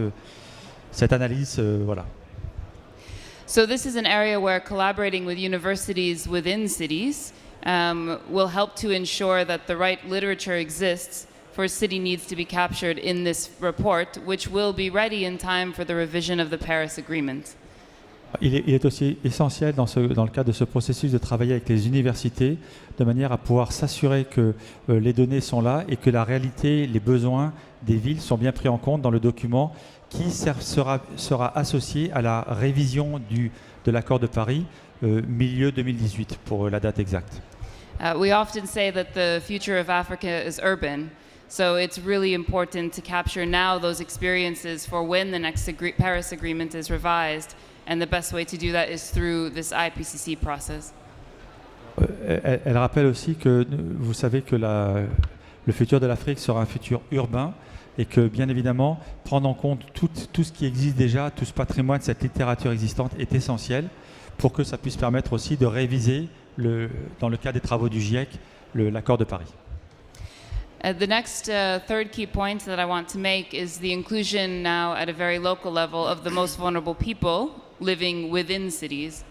cette analyse, voilà. So this is an area where collaborating with universities within cities will help to ensure that the right literature exists for city needs to be captured in this report, which will be ready in time for the revision of the Paris Agreement. Il est aussi essentiel dans le cadre de ce processus de travailler avec les universités de manière à pouvoir s'assurer que les données sont là et que la réalité, les besoins des villes sont bien pris en compte dans le document qui sera associé à la révision de l'accord de Paris milieu 2018 pour la date exacte. We often say that the future of Africa is urban. So it's really important to capture now those experiences for when the next Paris Agreement is revised. And the best way to do that is through this IPCC process. Elle rappelle aussi que vous savez que le futur de l'Afrique sera un futur urbain et que bien évidemment prendre en compte tout ce qui existe déjà, tout ce patrimoine, cette littérature existante est essentiel pour que ça puisse permettre aussi de réviser dans le cas des travaux du GIEC l'accord de Paris. The next third key point that I want to make is the inclusion now at a very local level of the most vulnerable people living within cities.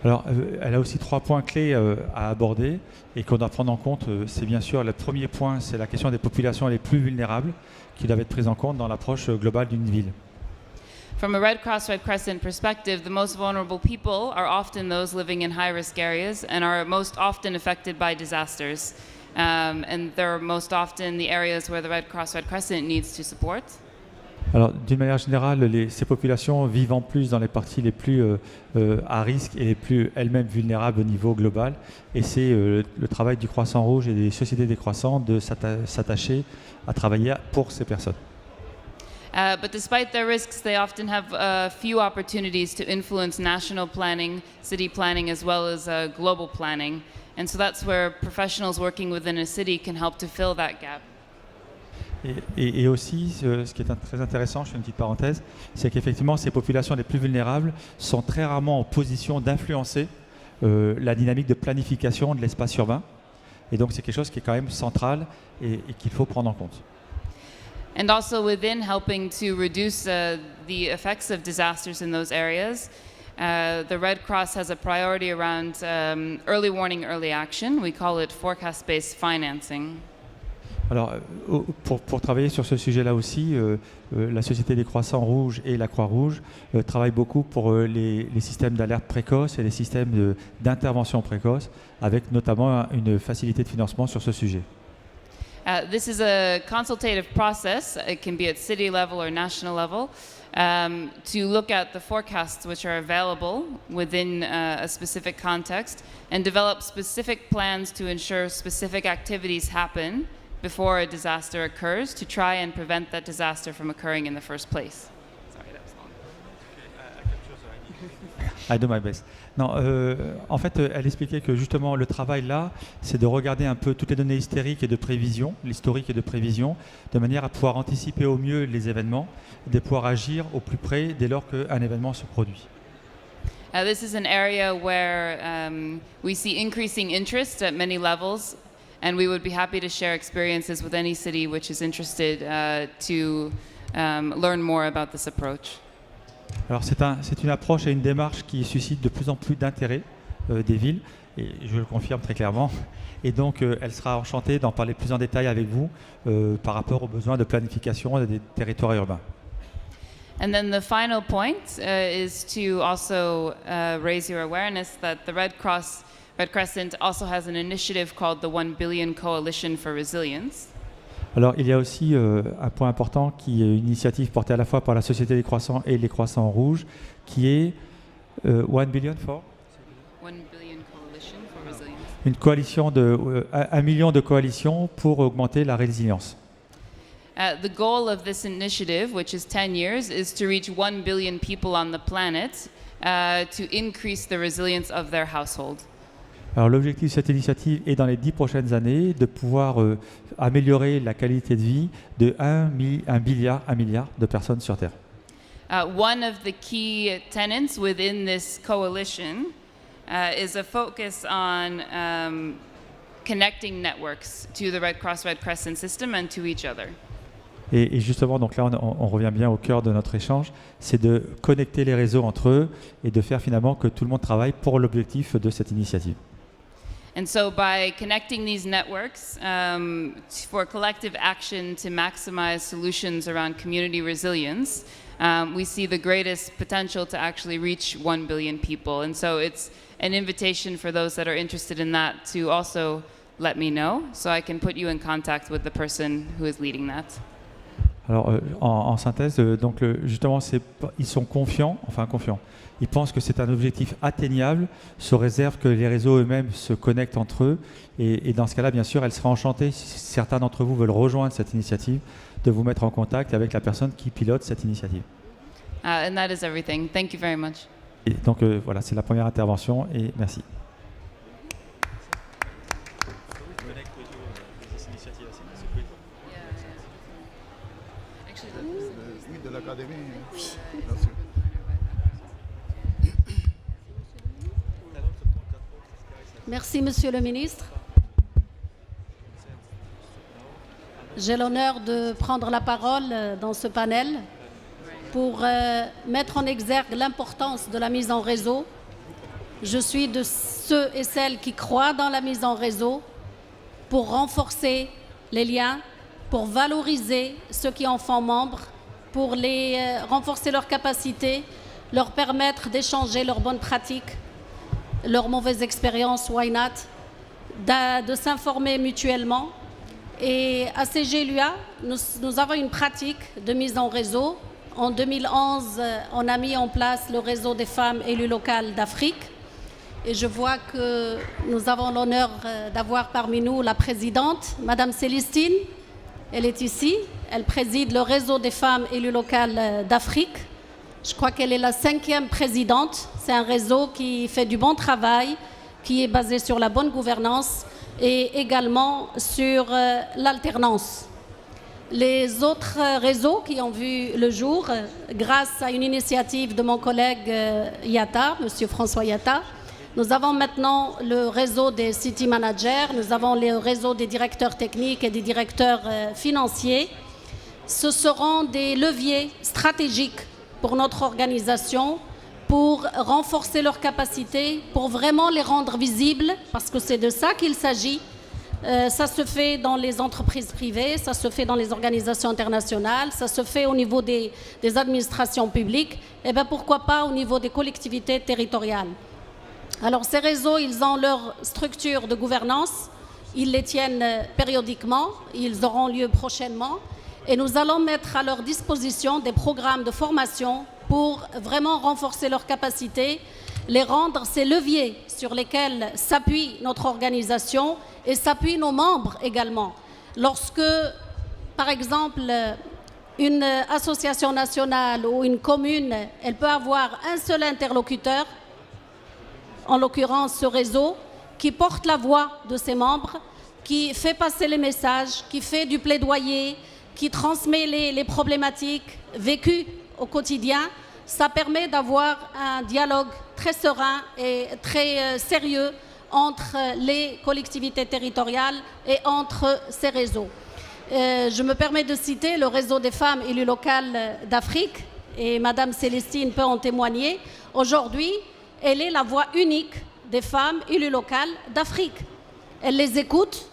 Alors, elle a aussi 3 points clés à aborder et qu'on doit prendre en compte. C'est bien sûr, le premier point, c'est la question des populations les plus vulnérables qui doivent être prises en compte dans l'approche globale d'une ville. From a Red Cross, Red Crescent perspective, the most vulnerable people are often those living in high-risk areas and are most often affected by disasters. And they're most often the areas where the Red Cross, Red Crescent needs to support. Alors, d'une manière générale, ces populations vivent en plus dans les parties les plus à risque et les plus elles-mêmes vulnérables au niveau global. Et c'est le travail du Croissant Rouge et des sociétés décroissantes de s'attacher à travailler pour ces personnes. But despite their risks, they often have few opportunities to influence national planning, city planning, as well as global planning. And so that's where professionals working within a city can help to fill that gap. Et aussi, ce qui est très intéressant, je fais une petite parenthèse, c'est qu'effectivement, ces populations les plus vulnérables sont très rarement en position d'influencer la dynamique de planification de l'espace urbain. Et donc, c'est quelque chose qui est quand même central et qu'il faut prendre en compte. and also within helping to reduce the effects of disasters in those areas. The Red Cross has a priority around early warning, early action. We call it forecast-based financing. Alors, pour travailler sur ce sujet-là aussi, la Société des Croissants Rouges et la Croix-Rouge travaillent beaucoup pour les systèmes d'alerte précoce et les systèmes d'intervention précoce, avec notamment une facilité de financement sur ce sujet. This is a consultative process. It can be at city level or national level to look at the forecasts which are available within a specific context and develop specific plans to ensure specific activities happen before a disaster occurs to try and prevent that disaster from occurring in the first place. Sorry, that was long. I do my best. Non, en fait, elle expliquait que justement le travail là, c'est de regarder un peu toutes les données hystériques et de prévision, l'historique et de prévision, de manière à pouvoir anticiper au mieux les événements, de pouvoir agir au plus près dès lors qu'un événement se produit. This is an area where we see increasing interest at many levels, and we would be happy to share experiences with any city which is interested to learn more about this approach. Alors c'est une approche et une démarche qui suscite de plus en plus d'intérêt des villes, et je le confirme très clairement. Et donc elle sera enchantée d'en parler plus en détail avec vous par rapport aux besoins de planification des territoires urbains. And then the final point is to also raise your awareness that the Red Crescent also has an initiative called the 1 Billion Coalition for Resilience. Alors il y a aussi un point important qui est une initiative portée à la fois par la Société des Croissants et les Croissants Rouges, qui est 1 billion for 1 Billion Coalition for Resilience. une coalition de 1 million de coalitions pour augmenter la résilience. The goal of this initiative, which is 10 years, is to reach 1 billion people on the planet to increase the resilience of their household. Alors l'objectif de cette initiative est dans les 10 prochaines années de pouvoir améliorer la qualité de vie de 1 milliard de personnes sur Terre. One of the key tenets within this coalition is a focus on connecting networks to the Red Crescent system and to each other. Et justement, donc là, on revient bien au cœur de notre échange, c'est de connecter les réseaux entre eux et de faire finalement que tout le monde travaille pour l'objectif de cette initiative. And so by connecting these networks for collective action to maximize solutions around community resilience, we see the greatest potential to actually reach 1 billion people. And so it's an invitation for those that are interested in that to also let me know so I can put you in contact with the person who is leading that. Alors, en synthèse, donc justement, ils sont confiants. Ils pensent que c'est un objectif atteignable, sous réserve que les réseaux eux-mêmes se connectent entre eux. Et dans ce cas-là, bien sûr, elle sera enchantée, si certains d'entre vous veulent rejoindre cette initiative, de vous mettre en contact avec la personne qui pilote cette initiative. And that is everything. Thank you very much. Et donc, voilà, c'est la première intervention et merci. Oui, de l'académie. Merci, Monsieur le Ministre. J'ai l'honneur de prendre la parole dans ce panel pour mettre en exergue l'importance de la mise en réseau. Je suis de ceux et celles qui croient dans la mise en réseau pour renforcer les liens, pour valoriser ceux qui en font membres, pour renforcer leurs capacités, leur permettre d'échanger leurs bonnes pratiques, leurs mauvaises expériences, why not, de s'informer mutuellement. Et à CGLUA, nous avons une pratique de mise en réseau. En 2011, on a mis en place le réseau des femmes élues locales d'Afrique. Et je vois que nous avons l'honneur d'avoir parmi nous la présidente, Madame Célestine. Elle est ici. Elle préside le réseau des femmes élues locales d'Afrique. Je crois qu'elle est la 5e présidente. C'est un réseau qui fait du bon travail, qui est basé sur la bonne gouvernance et également sur l'alternance. Les autres réseaux qui ont vu le jour, grâce à une initiative de mon collègue Yatta, M. François Yatta, nous avons maintenant le réseau des city managers, nous avons le réseau des directeurs techniques et des directeurs financiers. ce seront des leviers stratégiques pour notre organisation, pour renforcer leurs capacités, pour vraiment les rendre visibles, parce que c'est de ça qu'il s'agit. Ça se fait dans les entreprises privées, ça se fait dans les organisations internationales, ça se fait au niveau des administrations publiques, et bien pourquoi pas au niveau des collectivités territoriales. Alors ces réseaux, ils ont leur structure de gouvernance, ils les tiennent périodiquement, ils auront lieu prochainement, et nous allons mettre à leur disposition des programmes de formation pour vraiment renforcer leurs capacités, les rendre ces leviers sur lesquels s'appuie notre organisation et s'appuient nos membres également. Lorsque, par exemple, une association nationale ou une commune, elle peut avoir un seul interlocuteur, en l'occurrence ce réseau, qui porte la voix de ses membres, qui fait passer les messages, qui fait du plaidoyer, qui transmet les problématiques vécues au quotidien, ça permet d'avoir un dialogue très serein et très sérieux entre les collectivités territoriales et entre ces réseaux. Je me permets de citer le réseau des femmes élues locales d'Afrique, et Madame Célestine peut en témoigner. Aujourd'hui, elle est la voix unique des femmes élues locales d'Afrique. Elle les écoute,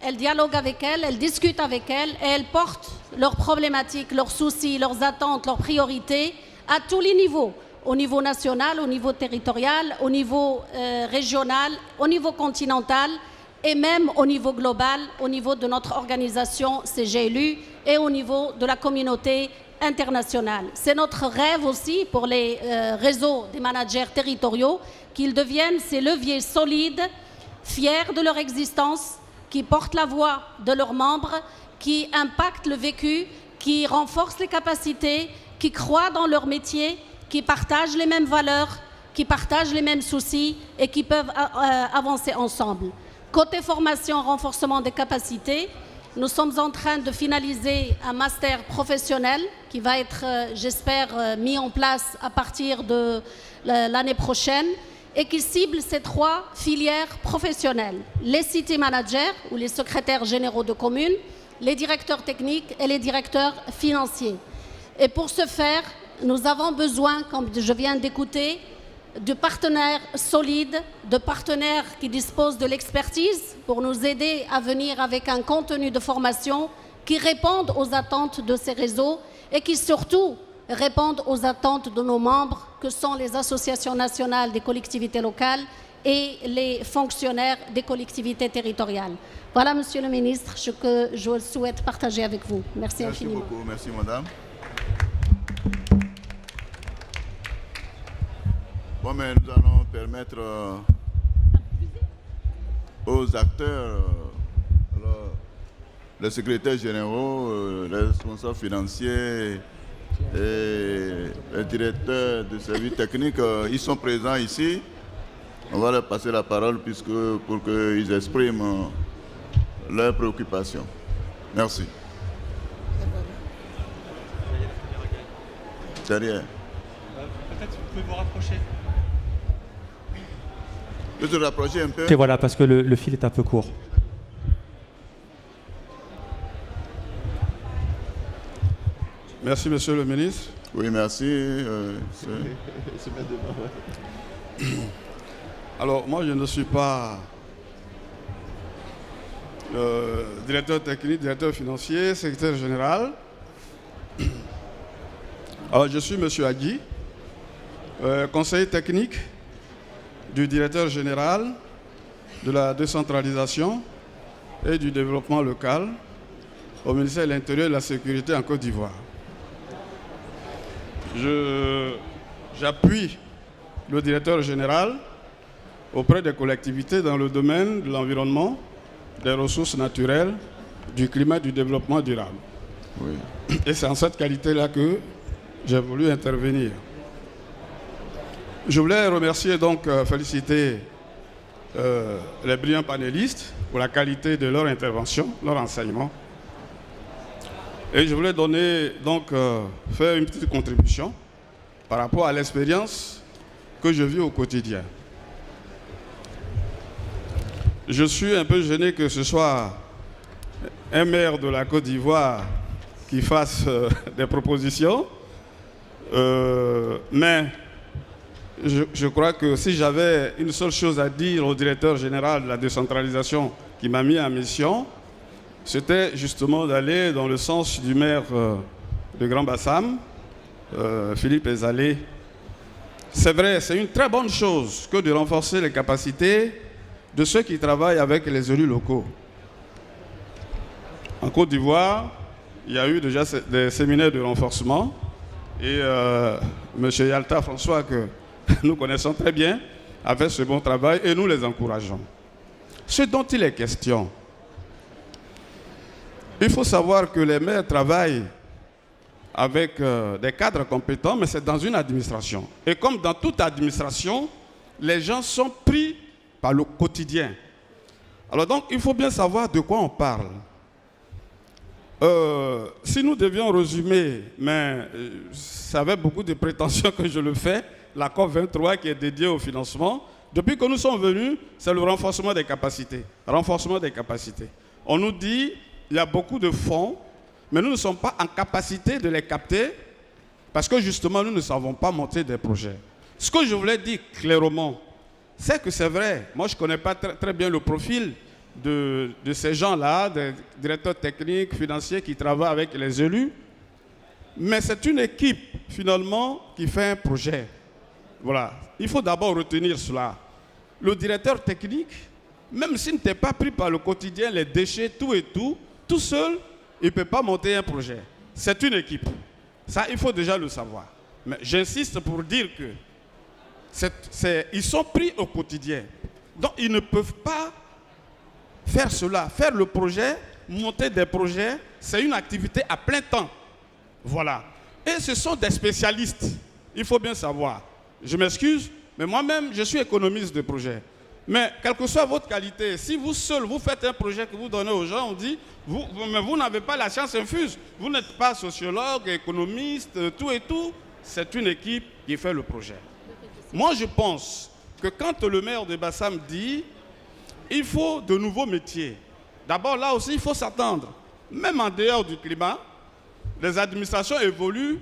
elle dialogue avec elles, elle discute avec elles, et elle porte leurs problématiques, leurs soucis, leurs attentes, leurs priorités à tous les niveaux, au niveau national, au niveau territorial, au niveau régional, au niveau continental et même au niveau global, au niveau de notre organisation CGLU et au niveau de la communauté internationale. C'est notre rêve aussi pour les réseaux des managers territoriaux qu'ils deviennent ces leviers solides, fiers de leur existence, qui portent la voix de leurs membres, qui impactent le vécu, qui renforcent les capacités, qui croient dans leur métier, qui partagent les mêmes valeurs, qui partagent les mêmes soucis et qui peuvent avancer ensemble. Côté formation, renforcement des capacités, nous sommes en train de finaliser un master professionnel qui va être, j'espère, mis en place à partir de l'année prochaine et qui cible ces 3 filières professionnelles. Les city managers ou les secrétaires généraux de communes, les directeurs techniques et les directeurs financiers. Et pour ce faire, nous avons besoin, comme je viens d'écouter, de partenaires solides, de partenaires qui disposent de l'expertise pour nous aider à venir avec un contenu de formation qui réponde aux attentes de ces réseaux et qui surtout répondent aux attentes de nos membres, que sont les associations nationales des collectivités locales et les fonctionnaires des collectivités territoriales. Voilà, Monsieur le Ministre, ce que je souhaite partager avec vous. Merci infiniment. Merci beaucoup, merci Madame. Bon, mais nous allons permettre aux acteurs, alors, les secrétaires généraux, les responsables financiers et les directeurs de services techniques, ils sont présents ici. On va leur passer la parole pour qu'ils expriment leurs préoccupations. Merci. Derrière. Peut-être vous pouvez vous rapprocher. Je te rapprocher un peu. Et voilà, parce que le fil est un peu court. Merci, Monsieur le ministre. Oui, merci. Alors, moi, je ne suis pas directeur technique, directeur financier, secrétaire général. Alors, je suis M. Agui, conseiller technique du directeur général de la décentralisation et du développement local au ministère de l'Intérieur et de la Sécurité en Côte d'Ivoire. J'appuie le directeur général auprès des collectivités dans le domaine de l'environnement, des ressources naturelles, du climat et du développement durable. Oui. Et c'est en cette qualité-là que j'ai voulu intervenir. Je voulais remercier donc, féliciter les brillants panélistes pour la qualité de leur intervention, leur enseignement. Et je voulais donner, donc, faire une petite contribution par rapport à l'expérience que je vis au quotidien. Je suis un peu gêné que ce soit un maire de la Côte d'Ivoire qui fasse des propositions. Mais je crois que si j'avais une seule chose à dire au directeur général de la décentralisation qui m'a mis en mission, c'était justement d'aller dans le sens du maire de Grand Bassam, Philippe Ezalé. C'est vrai, c'est une très bonne chose que de renforcer les capacités de ceux qui travaillent avec les élus locaux. En Côte d'Ivoire, il y a eu déjà des séminaires de renforcement et M. Yalta François, que nous connaissons très bien, a fait ce bon travail et nous les encourageons. Ce dont il est question, il faut savoir que les maires travaillent avec des cadres compétents, mais c'est dans une administration. Et comme dans toute administration, les gens sont pris par le quotidien. Alors donc, il faut bien savoir de quoi on parle. Si nous devions résumer, mais ça avait beaucoup de prétentions que je le fais, la COP23 qui est dédiée au financement, depuis que nous sommes venus, c'est le renforcement des capacités. Renforcement des capacités. On nous dit qu'il y a beaucoup de fonds, mais nous ne sommes pas en capacité de les capter parce que justement, nous ne savons pas monter des projets. Ce que je voulais dire clairement, c'est que c'est vrai, moi je ne connais pas très bien le profil de ces gens-là, des directeurs techniques, financiers qui travaillent avec les élus, mais c'est une équipe finalement qui fait un projet. Voilà, il faut d'abord retenir cela. Le directeur technique, même s'il n'était pas pris par le quotidien, les déchets, tout seul, il ne peut pas monter un projet. C'est une équipe. Ça, il faut déjà le savoir. Mais j'insiste pour dire que ils sont pris au quotidien. Donc, ils ne peuvent pas faire cela. Faire le projet, monter des projets, c'est une activité à plein temps. Voilà. Et ce sont des spécialistes. Il faut bien savoir. Je m'excuse, mais moi-même, je suis économiste de projet. Mais quelle que soit votre qualité, si vous seul, vous faites un projet que vous donnez aux gens, on dit, mais vous n'avez pas la science infuse. Vous n'êtes pas sociologue, économiste, tout. C'est une équipe qui fait le projet. Moi, je pense que quand le maire de Bassam dit, il faut de nouveaux métiers. D'abord, là aussi, il faut s'attendre. Même en dehors du climat, les administrations évoluent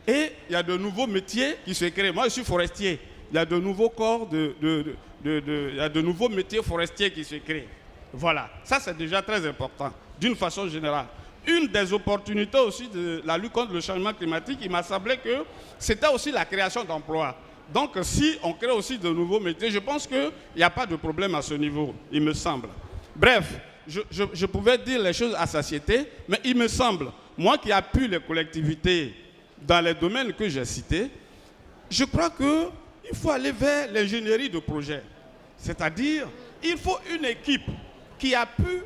et il y a de nouveaux métiers qui se créent. Moi, je suis forestier. Il y a de nouveaux corps, il y a de nouveaux métiers forestiers qui se créent. Voilà, ça c'est déjà très important, d'une façon générale. Une des opportunités aussi de la lutte contre le changement climatique, il m'a semblé que c'était aussi la création d'emplois. Donc si on crée aussi de nouveaux métiers, je pense qu'il n'y a pas de problème à ce niveau, il me semble. Bref, je pouvais dire les choses à satiété, mais il me semble, moi qui appuie les collectivités dans les domaines que j'ai cités, je crois qu'il faut aller vers l'ingénierie de projet. C'est-à-dire, il faut une équipe qui appuie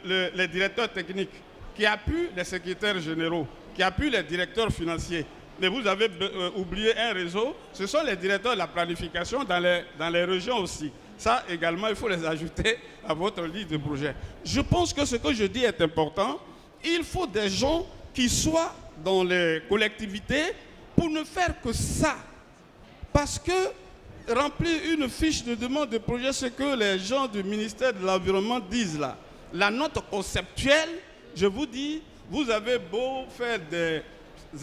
les directeurs techniques, qui appuie les secrétaires généraux, qui appuie les directeurs financiers. Mais vous avez oublié un réseau, ce sont les directeurs de la planification dans les régions aussi. Ça également, il faut les ajouter à votre liste de projets. Je pense que ce que je dis est important. Il faut des gens qui soient dans les collectivités pour ne faire que ça. Parce que remplir une fiche de demande de projet, ce que les gens du ministère de l'Environnement disent là, la note conceptuelle, je vous dis, vous avez beau faire des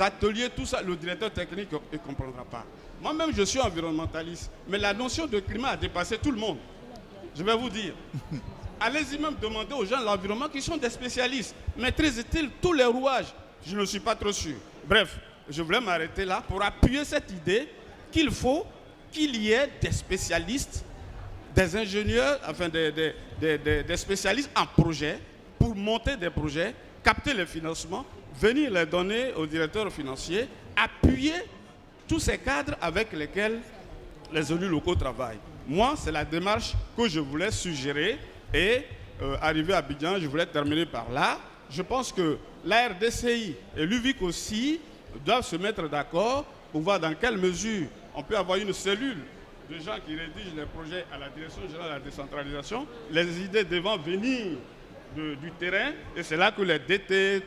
ateliers, tout ça, le directeur technique ne comprendra pas. Moi-même, je suis environnementaliste, mais la notion de climat a dépassé tout le monde. Je vais vous dire. Allez-y même demander aux gens de l'environnement qui sont des spécialistes. Maîtrisent-ils tous les rouages? Je ne suis pas trop sûr. Bref, je voulais m'arrêter là pour appuyer cette idée qu'il faut qu'il y ait des spécialistes, des ingénieurs, enfin des spécialistes en projet pour monter des projets, capter les financements, venir les donner aux directeurs financiers, appuyer tous ces cadres avec lesquels les élus locaux travaillent. Moi, c'est la démarche que je voulais suggérer et arrivé à Abidjan, je voulais terminer par là. Je pense que la RDCI et l'UVIC aussi doivent se mettre d'accord pour voir dans quelle mesure on peut avoir une cellule de gens qui rédigent les projets à la Direction générale de la décentralisation, les idées devant venir du terrain, et c'est là que les DT,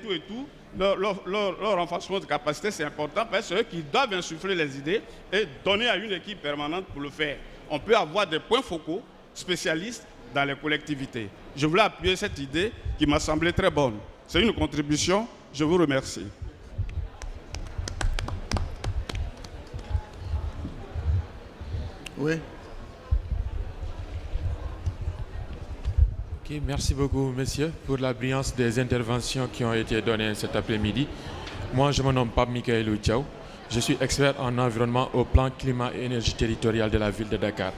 leur renforcement de capacité, c'est important, parce que c'est eux qui doivent insuffler les idées et donner à une équipe permanente pour le faire. On peut avoir des points focaux spécialistes dans les collectivités. Je voulais appuyer cette idée qui m'a semblé très bonne. C'est une contribution Je vous remercie. Oui. Ok, merci beaucoup, monsieur, pour la brillance des interventions qui ont été données cet après-midi. Moi, je me nomme Pape Michael Oudiaw. Je suis expert en environnement au plan climat et énergie territoriale de la ville de Dakar.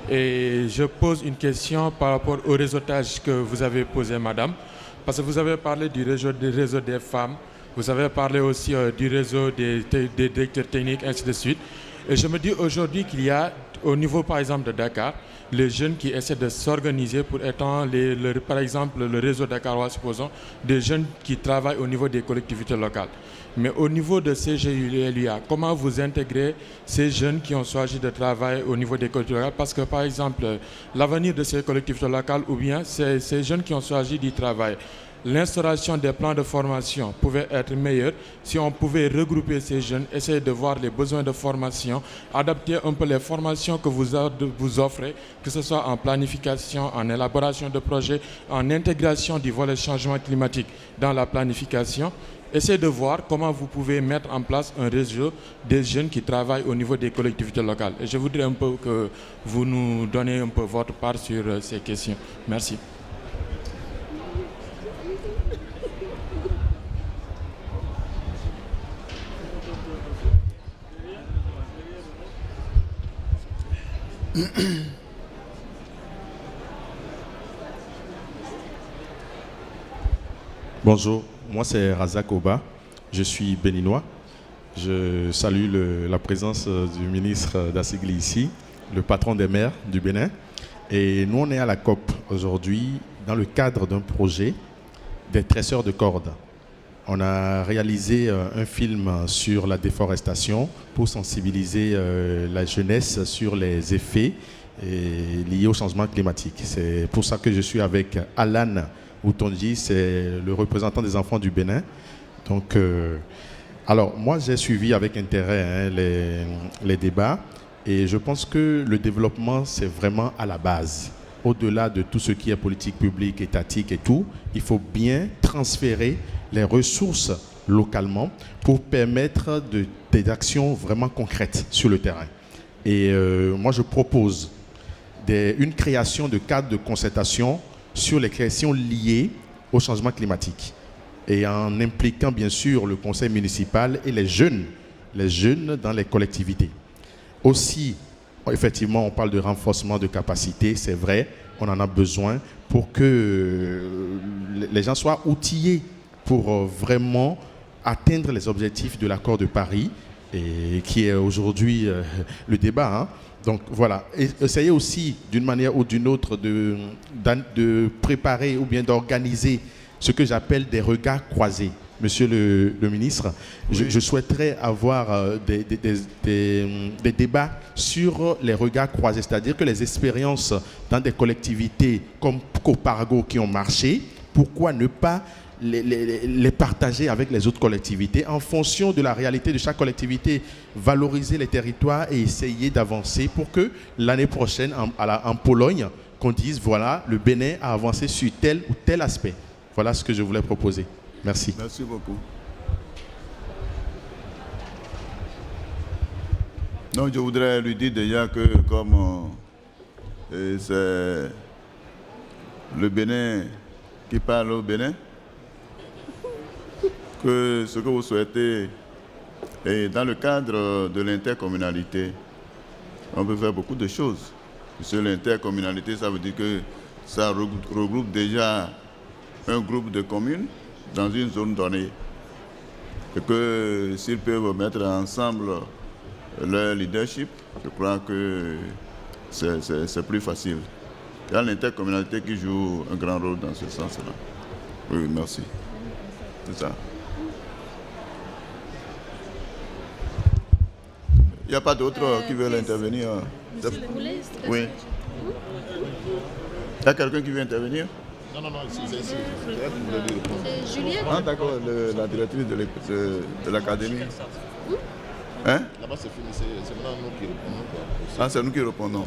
Et je pose une question par rapport au réseautage que vous avez posé, madame, parce que vous avez parlé du réseau des femmes, vous avez parlé aussi du réseau des directeurs techniques, ainsi de suite. Et je me dis aujourd'hui qu'il y a, au niveau par exemple de Dakar, les jeunes qui essaient de s'organiser pour étendre, par exemple, le réseau dakarois, supposons, des jeunes qui travaillent au niveau des collectivités locales. Mais au niveau de CGULIA, comment vous intégrez ces jeunes qui ont choisi de travailler au niveau des collectivités locales? Parce que, par exemple, l'avenir de ces collectivités locales, ou bien ces jeunes qui ont choisi d'y travailler, l'instauration des plans de formation pouvait être meilleure si on pouvait regrouper ces jeunes, essayer de voir les besoins de formation, adapter un peu les formations que vous offrez, que ce soit en planification, en élaboration de projets, en intégration du volet changement climatique dans la planification. Essayez de voir comment vous pouvez mettre en place un réseau des jeunes qui travaillent au niveau des collectivités locales. Et je voudrais un peu que vous nous donniez un peu votre part sur ces questions. Merci. Bonjour, moi c'est Razak Oba, je suis béninois. Je salue la présence du ministre Dassigli ici, le patron des maires du Bénin. Et nous on est à la COP aujourd'hui dans le cadre d'un projet des tresseurs de cordes. On a réalisé un film sur la déforestation pour sensibiliser la jeunesse sur les effets liés au changement climatique. C'est pour ça que je suis avec Alan Outonji, c'est le représentant des enfants du Bénin. Donc, alors moi j'ai suivi avec intérêt les débats et je pense que le développement c'est vraiment à la base. Au-delà de tout ce qui est politique publique, étatique et tout, il faut bien transférer les ressources localement pour permettre des actions vraiment concrètes sur le terrain. Et moi je propose une création de cadres de concertation sur les questions liées au changement climatique et en impliquant bien sûr le conseil municipal et les jeunes dans les collectivités. Aussi, effectivement, on parle de renforcement de capacité, c'est vrai, on en a besoin pour que les gens soient outillés pour vraiment atteindre les objectifs de l'accord de Paris et qui est aujourd'hui le débat, hein. Donc voilà, essayez aussi d'une manière ou d'une autre de préparer ou bien d'organiser ce que j'appelle des regards croisés. Monsieur le ministre, oui. je souhaiterais avoir des débats sur les regards croisés, c'est-à-dire que les expériences dans des collectivités comme Copargo qui ont marché, pourquoi ne pas les partager avec les autres collectivités en fonction de la réalité de chaque collectivité, valoriser les territoires et essayer d'avancer pour que l'année prochaine en Pologne, qu'on dise voilà, le Bénin a avancé sur tel ou tel aspect. Voilà ce que je voulais proposer. Merci. Merci beaucoup. Non, je voudrais lui dire déjà que comme c'est le Bénin qui parle au Bénin, que ce que vous souhaitez est dans le cadre de l'intercommunalité. On peut faire beaucoup de choses. Sur l'intercommunalité, ça veut dire que ça regroupe déjà un groupe de communes dans une zone donnée. Et que s'ils peuvent mettre ensemble leur leadership, je crois que c'est plus facile. Il y a l'intercommunalité qui joue un grand rôle dans ce sens-là. Oui, merci. C'est ça. Il n'y a pas d'autres qui veulent intervenir. Oui. Il y a quelqu'un qui veut intervenir? Non, c'est elle qui voulait dire. C'est Juliette. Ah, d'accord, la directrice de l'académie. Hein? Là-bas, c'est fini, c'est maintenant nous qui répondons. Ah, c'est nous qui répondons.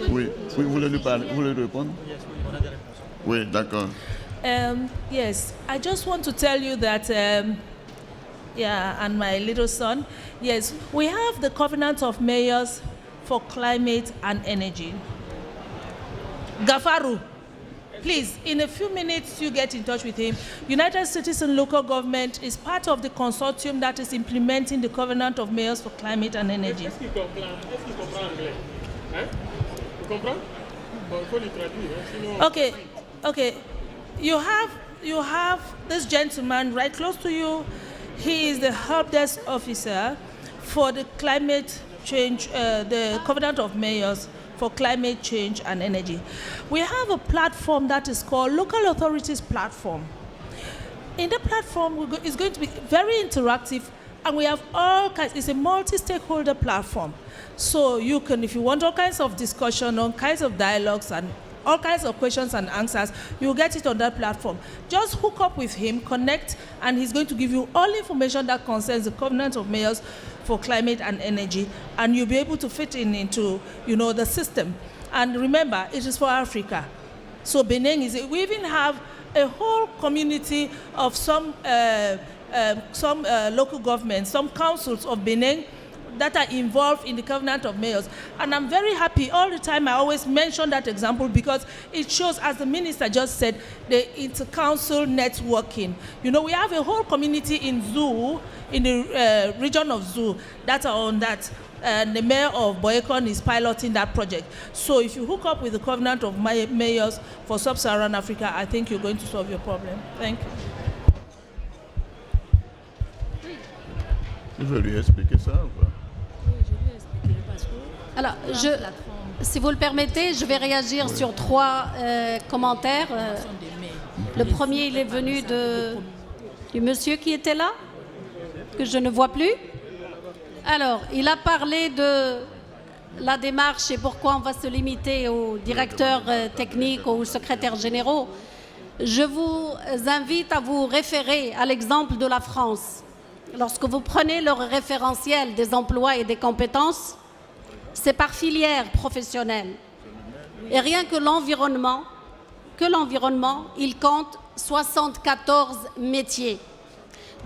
Oui, vous voulez lui parler, vous voulez lui répondre? Oui, d'accord. Yes, I just want to tell you that, yeah, and my little son, yes, we have the Covenant of Mayors for Climate and Energy. Gafaru, please, in a few minutes, you get in touch with him. United Citizen Local Government is part of the consortium that is implementing the Covenant of Mayors for Climate and Energy. Est-ce qu'il comprend anglais? Hein? Vous comprenez? Bon, il faut lui traduire, sinon... Okay, okay. You have this gentleman right close to you. He is the help desk officer for the climate change, the Covenant of Mayors for Climate Change and Energy. We have a platform that is called Local Authorities Platform. In the platform, it's going to be very interactive, and we have all kinds. It's a multi-stakeholder platform, so you can, if you want all kinds of discussion, all kinds of dialogues, and all kinds of questions and answers, you'll get it on that platform. Just hook up with him, connect, and he's going to give you all information that concerns the Covenant of Mayors for Climate and Energy, and you'll be able to fit into, the system. And remember, it is for Africa. So Benin we even have a whole community of some local governments, some councils of Benin that are involved in the Covenant of Mayors. And I'm very happy. All the time I always mention that example because it shows, as the minister just said, the inter-council networking. We have a whole community in Zoo, in the region of Zoo, that are on that. And the mayor of Boyekon is piloting that project. So if you hook up with the Covenant of Mayors for Sub-Saharan Africa, I think you're going to solve your problem. Thank you. Je veux lui expliquer ça ou pas? Alors, si vous le permettez, je vais réagir sur 3 commentaires. Le premier, il est venu du monsieur qui était là, que je ne vois plus. Alors, il a parlé de la démarche et pourquoi on va se limiter aux directeurs techniques, aux secrétaires généraux. Je vous invite à vous référer à l'exemple de la France. Lorsque vous prenez leur référentiel des emplois et des compétences, c'est par filière professionnelle. Et rien que l'environnement, il compte 74 métiers.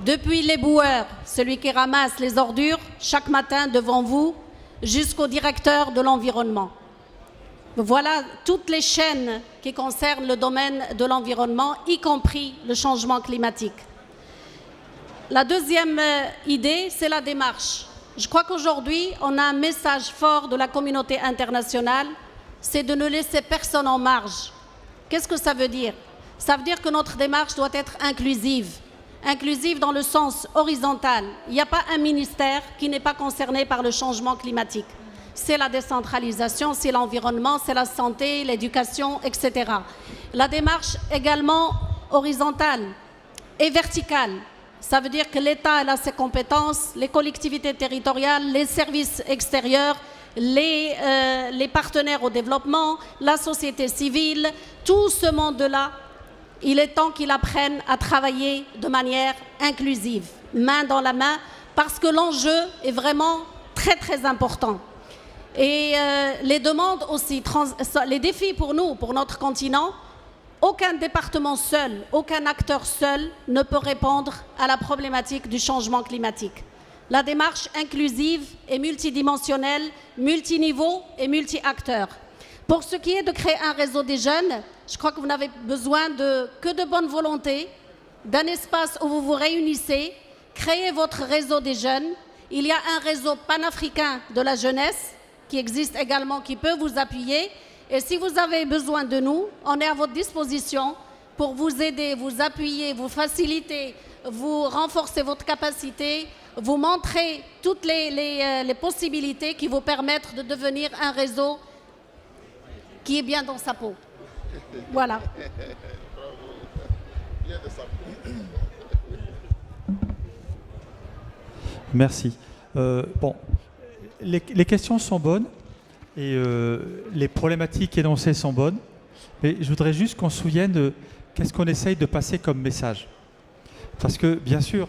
Depuis l'éboueur, celui qui ramasse les ordures chaque matin devant vous, jusqu'au directeur de l'environnement. Voilà toutes les chaînes qui concernent le domaine de l'environnement, y compris le changement climatique. La deuxième idée, c'est la démarche. Je crois qu'aujourd'hui, on a un message fort de la communauté internationale, c'est de ne laisser personne en marge. Qu'est-ce que ça veut dire? Ça veut dire que notre démarche doit être inclusive. Inclusive dans le sens horizontal. Il n'y a pas un ministère qui n'est pas concerné par le changement climatique. C'est la décentralisation, c'est l'environnement, c'est la santé, l'éducation, etc. La démarche également horizontale et verticale. Ça veut dire que l'État a ses compétences, les collectivités territoriales, les services extérieurs, les partenaires au développement, la société civile, tout ce monde-là, il est temps qu'il apprenne à travailler de manière inclusive, main dans la main, parce que l'enjeu est vraiment très très important. Et les demandes aussi, les défis pour nous, pour notre continent, aucun département seul, aucun acteur seul ne peut répondre à la problématique du changement climatique. La démarche inclusive est multidimensionnelle, multiniveau et multi-acteurs. Pour ce qui est de créer un réseau des jeunes, je crois que vous n'avez besoin que de bonne volonté, d'un espace où vous vous réunissez, créez votre réseau des jeunes. Il y a un réseau panafricain de la jeunesse qui existe également, qui peut vous appuyer. Et si vous avez besoin de nous, on est à votre disposition pour vous aider, vous appuyer, vous faciliter, vous renforcer votre capacité, vous montrer toutes les possibilités qui vous permettent de devenir un réseau qui est bien dans sa peau. Voilà. Merci. Bon, les questions sont bonnes et les problématiques énoncées sont bonnes, mais je voudrais juste qu'on se souvienne de qu'est-ce qu'on essaye de passer comme message. Parce que, bien sûr,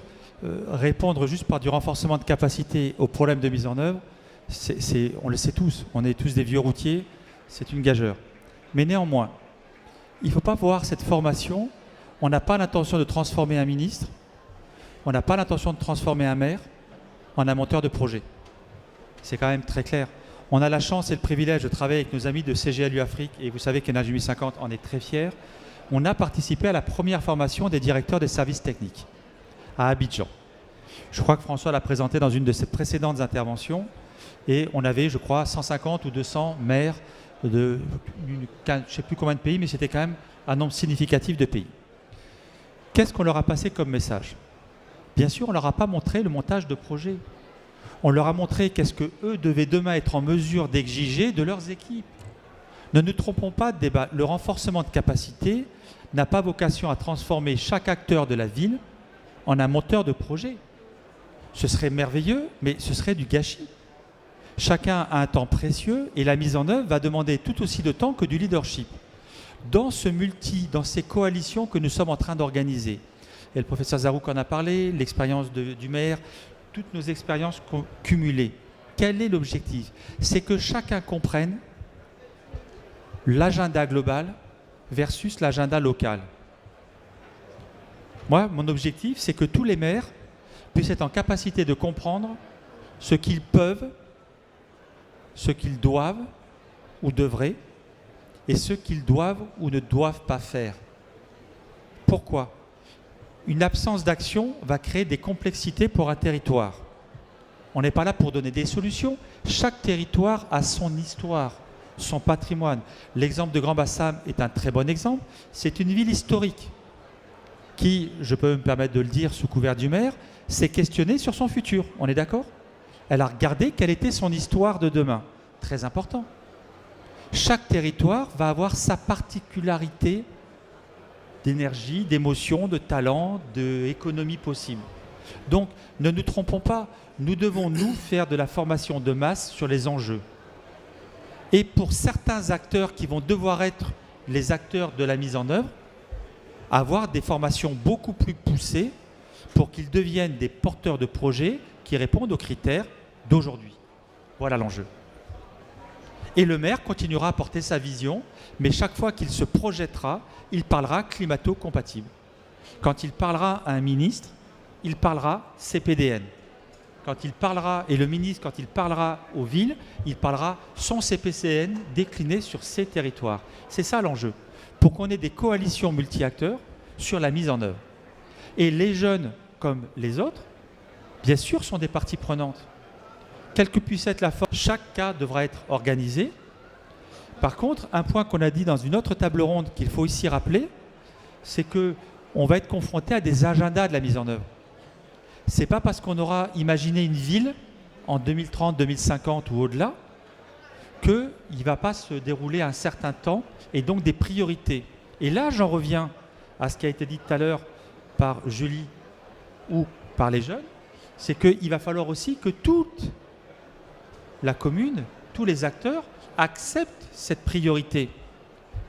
répondre juste par du renforcement de capacité aux problèmes de mise en œuvre, on le sait tous, on est tous des vieux routiers, c'est une gageure. Mais néanmoins, il ne faut pas voir cette formation On n'a pas l'intention de transformer un ministre, on n'a pas l'intention de transformer un maire en un monteur de projet. C'est quand même très clair. On a la chance et le privilège de travailler avec nos amis de CGLU Afrique, et vous savez qu'Energy 1050 en est très fier. On a participé à la première formation des directeurs des services techniques à Abidjan. Je crois que François l'a présenté dans une de ses précédentes interventions, et on avait, je crois, 150 ou 200 maires de, je ne sais plus combien de pays, mais c'était quand même un nombre significatif de pays. Qu'est-ce qu'on leur a passé comme message? Bien sûr, on ne leur a pas montré le montage de projet. On leur a montré qu'est-ce qu'eux devaient demain être en mesure d'exiger de leurs équipes. Ne nous trompons pas de débat. Le renforcement de capacité n'a pas vocation à transformer chaque acteur de la ville en un monteur de projet. Ce serait merveilleux, mais ce serait du gâchis. Chacun a un temps précieux et la mise en œuvre va demander tout aussi de temps que du leadership. Dans ces coalitions que nous sommes en train d'organiser, et le professeur Zarouk en a parlé, l'expérience du maire, toutes nos expériences cumulées, quel est l'objectif? C'est que chacun comprenne l'agenda global versus l'agenda local. Moi, mon objectif, c'est que tous les maires puissent être en capacité de comprendre ce qu'ils peuvent, ce qu'ils doivent ou devraient, et ce qu'ils doivent ou ne doivent pas faire. Pourquoi? Une absence d'action va créer des complexités pour un territoire. On n'est pas là pour donner des solutions. Chaque territoire a son histoire, son patrimoine. L'exemple de Grand Bassam est un très bon exemple. C'est une ville historique qui, je peux me permettre de le dire sous couvert du maire, s'est questionnée sur son futur. On est d'accord? Elle a regardé quelle était son histoire de demain. Très important. Chaque territoire va avoir sa particularité d'énergie, d'émotion, de talent, d'économie possible. Donc, ne nous trompons pas, nous devons nous faire de la formation de masse sur les enjeux. Et pour certains acteurs qui vont devoir être les acteurs de la mise en œuvre, avoir des formations beaucoup plus poussées pour qu'ils deviennent des porteurs de projets qui répondent aux critères d'aujourd'hui. Voilà l'enjeu. Et le maire continuera à porter sa vision, mais chaque fois qu'il se projettera, il parlera climato-compatible. Quand il parlera à un ministre, il parlera CPDN. Quand il parlera, et le ministre, quand il parlera aux villes, il parlera son CPCN décliné sur ses territoires. C'est ça l'enjeu, pour qu'on ait des coalitions multi-acteurs sur la mise en œuvre. Et les jeunes, comme les autres, bien sûr, sont des parties prenantes. Quelle que puisse être la forme, chaque cas devra être organisé. Par contre, un point qu'on a dit dans une autre table ronde qu'il faut ici rappeler, c'est qu'on va être confronté à des agendas de la mise en œuvre. Ce n'est pas parce qu'on aura imaginé une ville en 2030, 2050 ou au-delà qu'il ne va pas se dérouler un certain temps et donc des priorités. Et là, j'en reviens à ce qui a été dit tout à l'heure par Julie ou par les jeunes, c'est qu'il va falloir aussi que toute la commune, tous les acteurs acceptent cette priorité.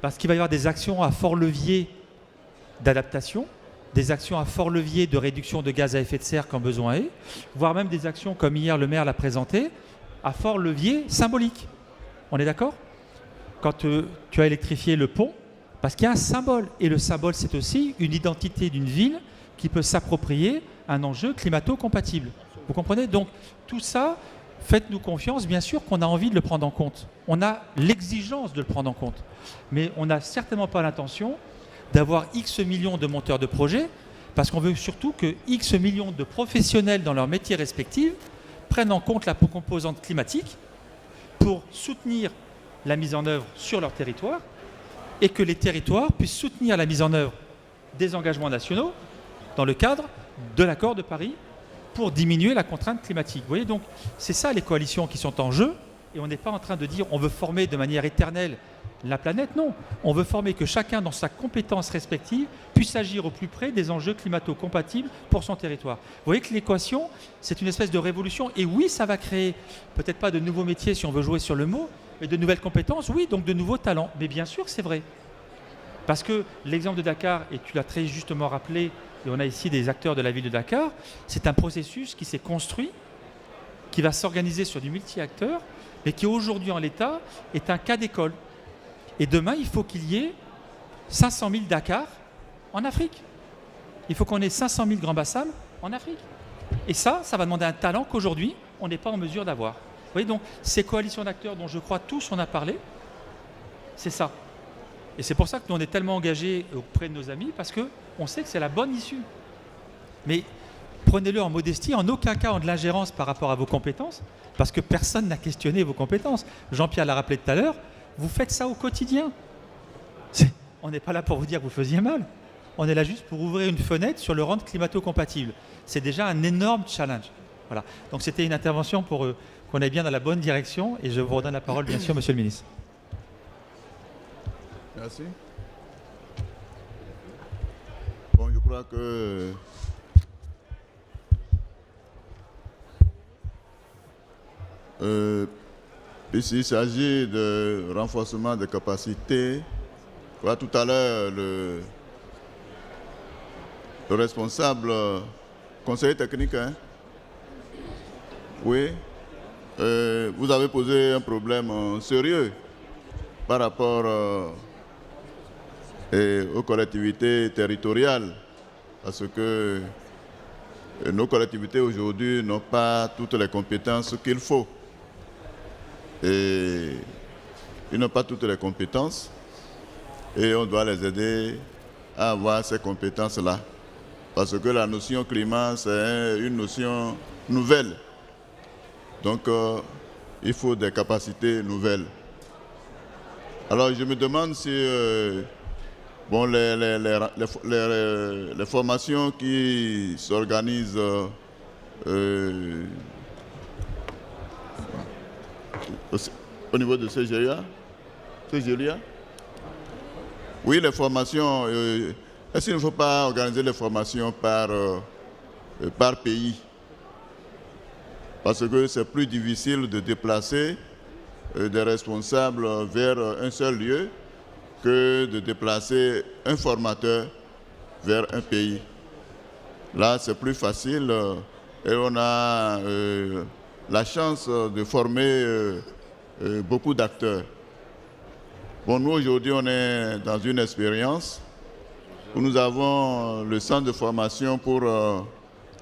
Parce qu'il va y avoir des actions à fort levier d'adaptation, des actions à fort levier de réduction de gaz à effet de serre quand besoin est, voire même des actions, comme hier le maire l'a présenté, à fort levier symbolique. On est d'accord? Quand tu as électrifié le pont, parce qu'il y a un symbole. Et le symbole, c'est aussi une identité d'une ville qui peut s'approprier un enjeu climato-compatible. Vous comprenez? Donc, tout ça, faites-nous confiance, bien sûr qu'on a envie de le prendre en compte. On a l'exigence de le prendre en compte. Mais on n'a certainement pas l'intention d'avoir X millions de monteurs de projets, parce qu'on veut surtout que X millions de professionnels dans leurs métiers respectifs prennent en compte la composante climatique pour soutenir la mise en œuvre sur leur territoire et que les territoires puissent soutenir la mise en œuvre des engagements nationaux dans le cadre de l'accord de Paris pour diminuer la contrainte climatique. Vous voyez, donc c'est ça les coalitions qui sont en jeu, et on n'est pas en train de dire on veut former de manière éternelle la planète, non. On veut former que chacun dans sa compétence respective puisse agir au plus près des enjeux climato-compatibles pour son territoire. Vous voyez que l'équation, c'est une espèce de révolution, et oui, ça va créer peut-être pas de nouveaux métiers si on veut jouer sur le mot, mais de nouvelles compétences, oui, donc de nouveaux talents. Mais bien sûr, c'est vrai. Parce que l'exemple de Dakar, et tu l'as très justement rappelé, et on a ici des acteurs de la ville de Dakar, c'est un processus qui s'est construit, qui va s'organiser sur du multi-acteurs, mais qui aujourd'hui en l'état est un cas d'école. Et demain, il faut qu'il y ait 500 000 Dakar en Afrique. Il faut qu'on ait 500 000 grands bassins en Afrique. Et ça va demander un talent qu'aujourd'hui, on n'est pas en mesure d'avoir. Vous voyez, donc, ces coalitions d'acteurs dont je crois tous on a parlé, c'est ça. Et c'est pour ça que nous, on est tellement engagés auprès de nos amis, parce qu'on sait que c'est la bonne issue. Mais prenez-le en modestie, en aucun cas en de l'ingérence par rapport à vos compétences, parce que personne n'a questionné vos compétences. Jean-Pierre l'a rappelé tout à l'heure, vous faites ça au quotidien. On n'est pas là pour vous dire que vous faisiez mal. On est là juste pour ouvrir une fenêtre sur le rendre climato-compatible. C'est déjà un énorme challenge. Voilà. Donc c'était une intervention pour qu'on aille bien dans la bonne direction, et je vous redonne la parole, bien sûr, Monsieur le Ministre. Merci. Bon, je crois que ici, il s'agit de renforcement des capacités. Voilà, tout à l'heure, le responsable conseiller technique, hein? Oui, vous avez posé un problème sérieux par rapport aux collectivités territoriales, parce que nos collectivités aujourd'hui n'ont pas toutes les compétences qu'il faut. Et ils n'ont pas toutes les compétences et on doit les aider à avoir ces compétences-là. Parce que la notion climat, c'est une notion nouvelle. Donc, il faut des capacités nouvelles. Alors, je me demande si bon, les formations qui s'organisent au niveau de CGIA, oui, les formations, est-ce qu'il ne faut pas organiser les formations par pays? Parce que c'est plus difficile de déplacer des responsables vers un seul lieu que de déplacer un formateur vers un pays. Là, c'est plus facile et on a la chance de former beaucoup d'acteurs. Bon, nous, aujourd'hui, on est dans une expérience où nous avons le centre de formation pour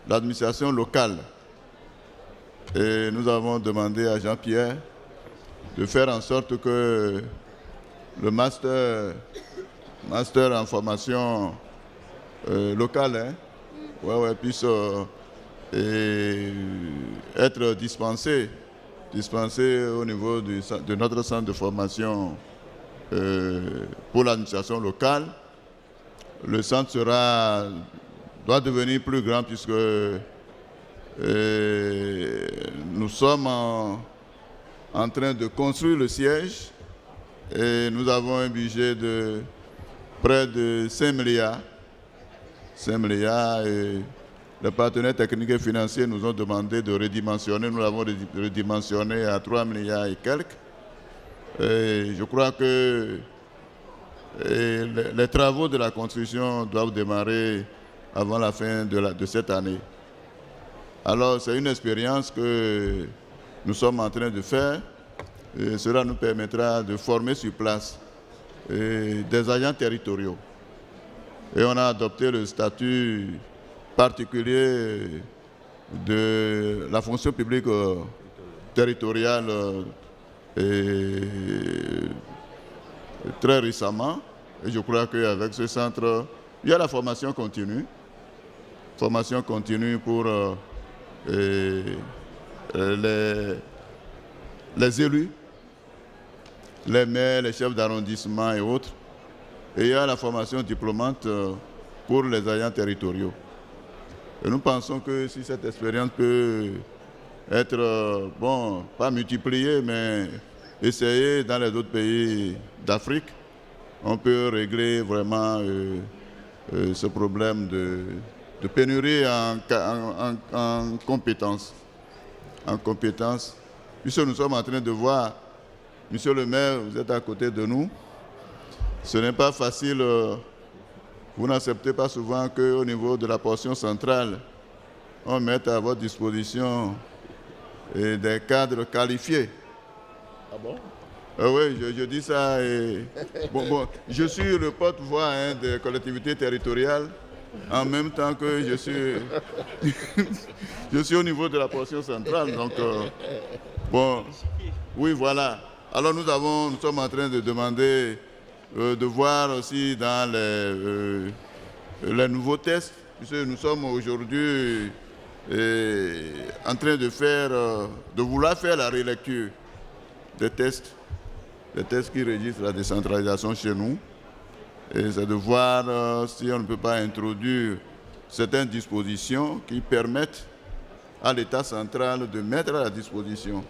l'administration locale. Et nous avons demandé à Jean-Pierre de faire en sorte que le master en formation locale puisse être dispensé au niveau de notre centre de formation pour l'administration locale. Le centre doit devenir plus grand puisque nous sommes en train de construire le siège et nous avons un budget de près de 5 milliards. 5 milliards et les partenaires techniques et financiers nous ont demandé de redimensionner. Nous l'avons redimensionné à 3 milliards et quelques. Et je crois que les travaux de la construction doivent démarrer avant la fin de cette année. Alors, c'est une expérience que nous sommes en train de faire. Et cela nous permettra de former sur place des agents territoriaux. Et on a adopté le statut particulier de la fonction publique territoriale très récemment. Et je crois qu'avec ce centre, il y a la formation continue. Formation continue pour les élus, les maires, les chefs d'arrondissement et autres. Et il y a la formation diplômante pour les agents territoriaux. Et nous pensons que si cette expérience peut être, bon, pas multipliée, mais essayée dans les autres pays d'Afrique, on peut régler vraiment ce problème de pénurie en compétences. Puisque nous sommes en train de voir, Monsieur le maire, vous êtes à côté de nous. Ce n'est pas facile, vous n'acceptez pas souvent qu'au niveau de la portion centrale, on mette à votre disposition des cadres qualifiés. Ah bon? Oui, je dis ça. Et... Bon, je suis le porte-voix des collectivités territoriales, en même temps que je suis au niveau de la portion centrale. Donc, bon, oui, voilà. Alors nous sommes en train de demander de voir aussi dans les nouveaux tests, puisque nous sommes aujourd'hui en train de vouloir faire la relecture des tests qui régissent la décentralisation chez nous. Et c'est de voir si on ne peut pas introduire certaines dispositions qui permettent à l'État central de mettre à la disposition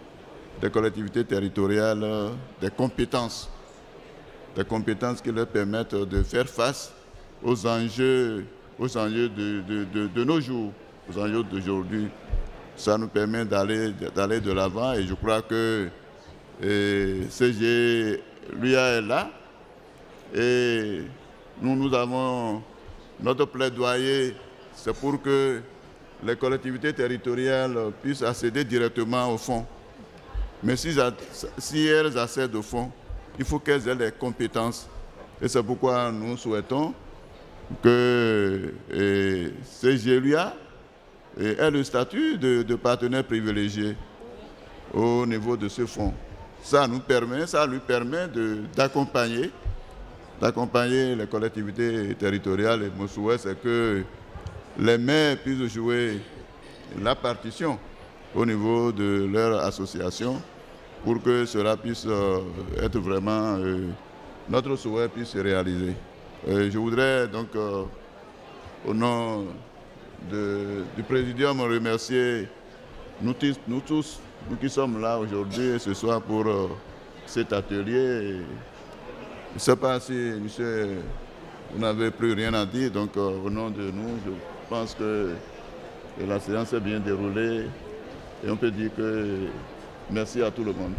des collectivités territoriales des compétences qui leur permettent de faire face aux enjeux de nos jours, aux enjeux d'aujourd'hui. Ça nous permet d'aller de l'avant et je crois que CGE, l'UA est là et nous avons notre plaidoyer, c'est pour que les territoriales puissent accéder directement au fonds. Mais si elles accèdent au fonds, il faut qu'elles aient les compétences. Et c'est pourquoi nous souhaitons que CGLUA ait le statut de partenaire privilégié au niveau de ce fonds. Ça lui permet d'accompagner les collectivités territoriales. Et mon souhait, c'est que les maires puissent jouer la partition au niveau de leur association pour que cela puisse être vraiment, notre souhait puisse se réaliser. Je voudrais donc, au nom du Présidium, remercier nous tous, nous qui sommes là aujourd'hui et ce soir pour cet atelier. Je ne sais pas si, monsieur, vous n'avez plus rien à dire, donc au nom de nous, je pense que la séance est bien déroulée et on peut dire que merci à tout le monde.